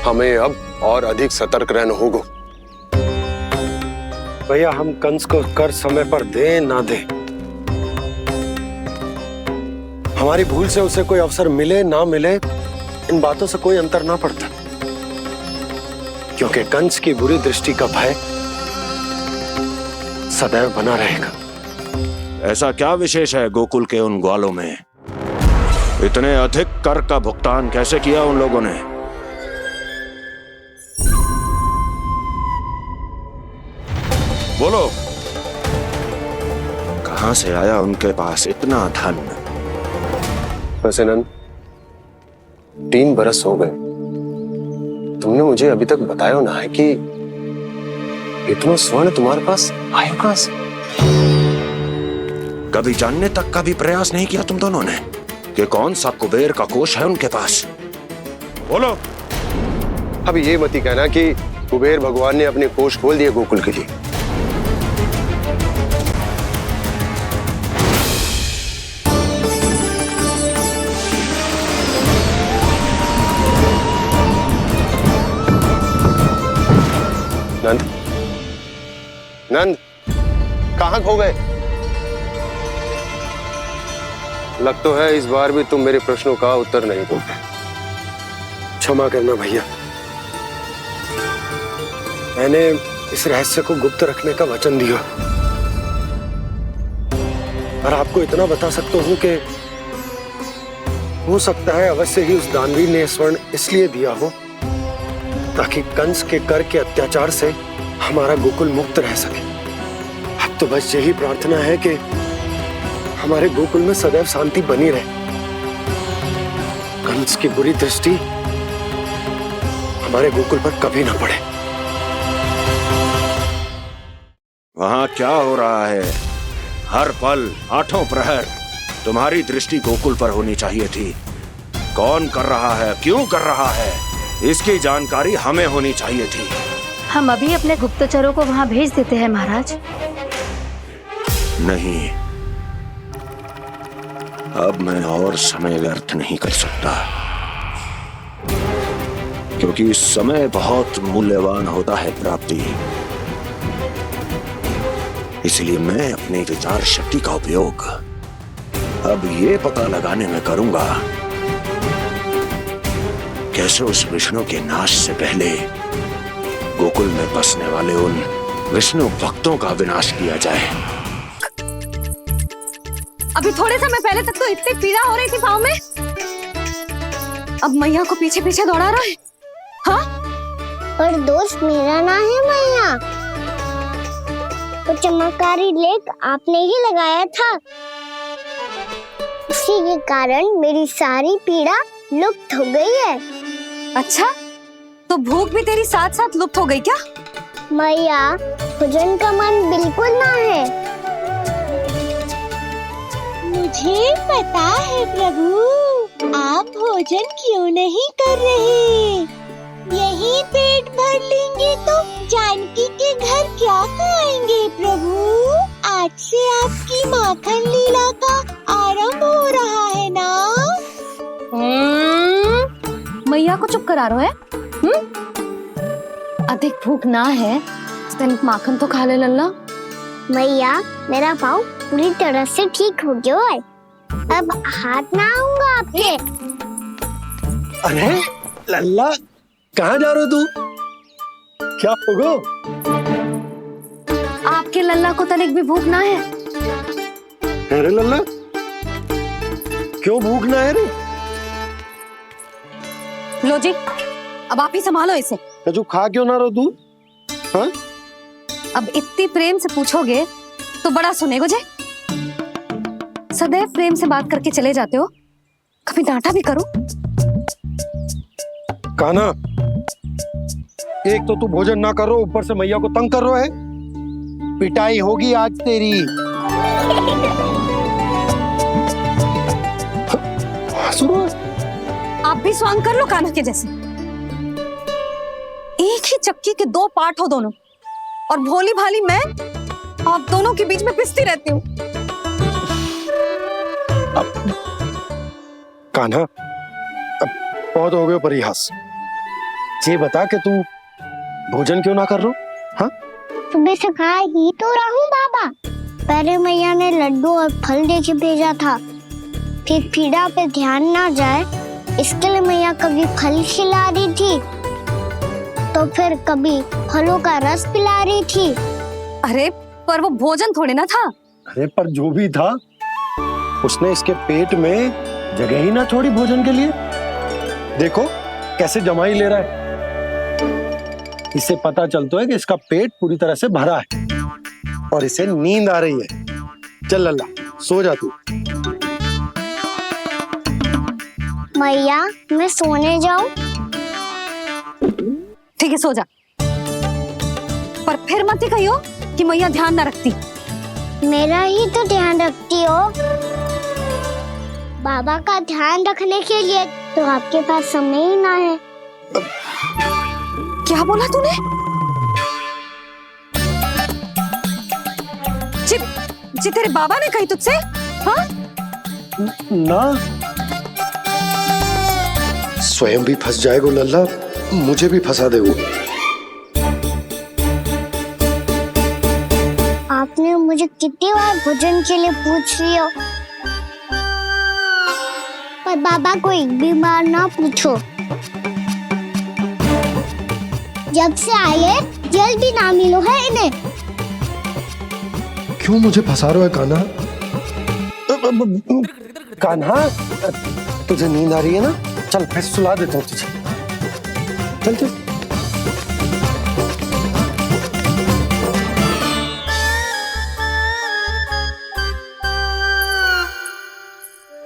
हमें अब और अधिक सतर्क रहना होगा। भैया हम कंस को कर समय पर दे ना दे, हमारी भूल से उसे कोई अवसर मिले ना मिले, इन बातों से कोई अंतर ना पड़ता, क्योंकि कंस की बुरी दृष्टि का भय सदैव बना रहेगा। ऐसा क्या विशेष है गोकुल के उन ग्वालों में? इतने अधिक कर का भुगतान कैसे किया उन लोगों ने? बोलो, कहां से आया उनके पास इतना धन? वैसे नंद, 3 बरस हो गए, तुमने मुझे अभी तक बताया ना है कि इतना स्वर्ण तुम्हारे पास आया कहां से? कभी जानने तक का भी प्रयास नहीं किया तुम दोनों ने कि कौन सा कुबेर का कोष है उनके पास? बोलो। अब ये मत ही कहना कि कुबेर भगवान ने अपने कोष खोल दिए गोकुल के लिए। नंद, नंद, कहां खो गए? लग तो है इस बार भी तुम मेरे प्रश्नों का उत्तर नहीं दोगे। क्षमा करना भैया, मैंने इस रहस्य को गुप्त रखने का वचन दिया, और आपको इतना बता सकता हूं कि हो सकता है अवश्य ही उस दानवीर ने स्वर्ण इसलिए दिया हो ताकि कंस के कर के अत्याचार से हमारा गोकुल मुक्त रह सके। अब तो बस यही प्रार्थना है कि हमारे गोकुल में सदैव शांति बनी रहे, कंस की बुरी दृष्टि हमारे गोकुल पर कभी ना पड़े। वहां क्या हो रहा है? हर पल, आठों प्रहर तुम्हारी दृष्टि गोकुल पर होनी चाहिए थी। कौन कर रहा है, क्यों कर रहा है, इसकी जानकारी हमें होनी चाहिए थी। हम अभी अपने गुप्तचरों को वहां भेज देते हैं महाराज। नहीं, अब मैं और समय व्यर्थ नहीं कर सकता, क्योंकि समय बहुत मूल्यवान होता है प्राप्ति। इसलिए मैं अपनी विचार शक्ति का उपयोग अब ये पता लगाने में करूंगा कैसे उस विष्णु के नाश से पहले गोकुल में बसने वाले उन विष्णु भक्तों का विनाश किया जाए। अभी थोड़े समय पहले तक तो इतनी पीड़ा हो रही थी पाँव में, अब मैया को पीछे पीछे दौड़ा रहा है। हाँ? पर दोस्त मेरा ना है मैया, तो चमत्कारी लेख आपने ही लगाया था, इसी के कारण मेरी सारी पीड़ा लुप्त हो गई है। अच्छा, तो भूख भी तेरी साथ साथ लुप्त हो गई क्या? मैया, भोजन का मन बिल्कुल ना है। मुझे पता है प्रभु, आप भोजन क्यों नहीं कर रहे। यही पेट भर लेंगे तो जानकी के घर क्या खाएंगे प्रभु। आज से आपकी माखन लीला का आरंभ हो रहा है ना। मैया को चुप करा रहे है? अधिक भूख ना है तो तनिक माखन तो खा ले लल्ला। मैया, मेरा पाँव पूरी तरह से ठीक हो गया है। अब हाथ ना आऊंगा आपके। अरे लल्ला, कहाँ जा रहे हो तू? क्या होगा? आपके लल्ला को तनिक भी भूख ना है? अरे लल्ला, क्यों भूख ना है रे? लो जी, अब आप ही संभालो इसे। तू खा क्यों ना रहो तू? हाँ? अब इतनी प्रेम से पूछोगे तो बड़ा सुनेगो जे। सदैव प्रेम से बात करके चले जाते हो, कभी डांटा भी करो। कान्हा, एक तो तू भोजन ना कर रहा, ऊपर से मैया को तंग कर रहा है। पिटाई होगी आज तेरी। आप भी स्वांग कर लो कान्हा के जैसे। एक ही चक्की के दो पार्ट हो दोनों, और भोली भाली मैं आप दोनों के बीच में पिसती रहती हूँ। कान्हा, अब बहुत हो गए परिहास। ये बता कि तू भोजन क्यों ना कर रहा? हाँ? सुबह से खा ही तो रहा हूँ बाबा। पहले मैया ने लड्डू और फल दे के भेजा था, फिर पीड़ा पे ध्यान ना जाए इसके लिए मैया कभी फल खिला रही थी तो फिर कभी फलों का रस पिला रही थी। अरे पर वो भोजन थोड़े ना था। अरे पर जो भी था, उसने इसके पेट में जगह ही ना छोड़ी भोजन के लिए। देखो कैसे जमाई ले रहा है। इससे पता चलता है कि इसका पेट पूरी तरह से भरा है और इसे नींद आ रही है। चल लल्ला, सो जा तू। मैया, मैं सोने जाऊं? ठीक है, सो जा। पर फिर मत ही कहियो कि मैया ध्यान ना रखती। मेरा ही तो ध्यान रखती हो। बाबा का ध्यान रखने के लिए तो आपके पास समय ही ना है। क्या बोला तूने? जी तेरे बाबा ने कही तुझसे? हाँ? ना, स्वयं भी फंस जाएगा लल्ला, मुझे भी फंसा देगो। आपने मुझे कितनी बार भोजन के लिए पूछ लिया, पर बाबा को एक भी बार ना पूछो। जब से आए जल भी ना मिलो है इन्हें। क्यों मुझे फंसा रहा है कान्हा? कान्हा, तुझे नींद आ रही है ना? चल मैं सुला देता हूँ तुझे। चल चल।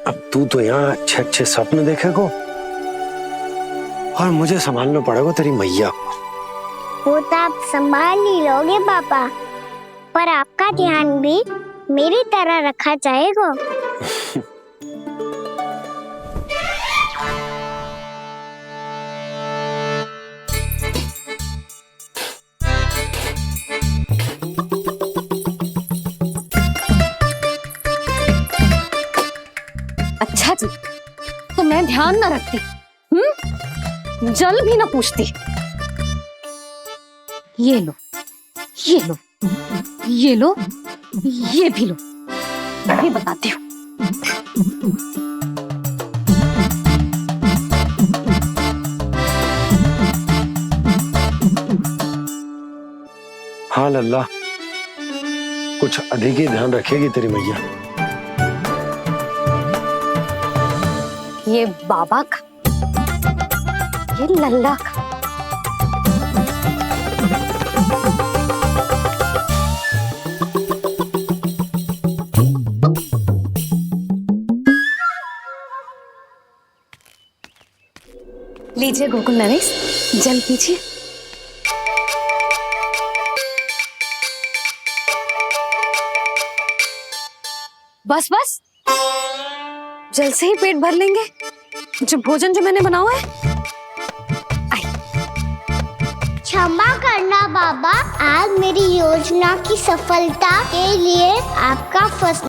अब तू तो यहाँ अच्छे अच्छे सपने देखेगा और मुझे संभालना पड़ेगा तेरी मैया को। वो तो आप संभाल ही लोगे पापा, पर आपका ध्यान भी मेरी तरह रखा जाएगा। अच्छा जी, तो मैं ध्यान ना रखती, जल भी ना पूछती। ये लो, ये लो, ये लो, ये भी लो, मैं भी बताती हूँ। हाँ लल्ला, कुछ अधिक ही ध्यान रखेगी तेरी मैया। ये बाबा का, ये लल्ला का। लीजिए गोकुल नरेश, जल पीजिए। बस बस, जल से ही पेट भर लेंगे। जो भोजन जो मैंने बनाया है। क्षमा करना बाबा, आज मेरी योजना की सफलता के लिए आपका फर्स्ट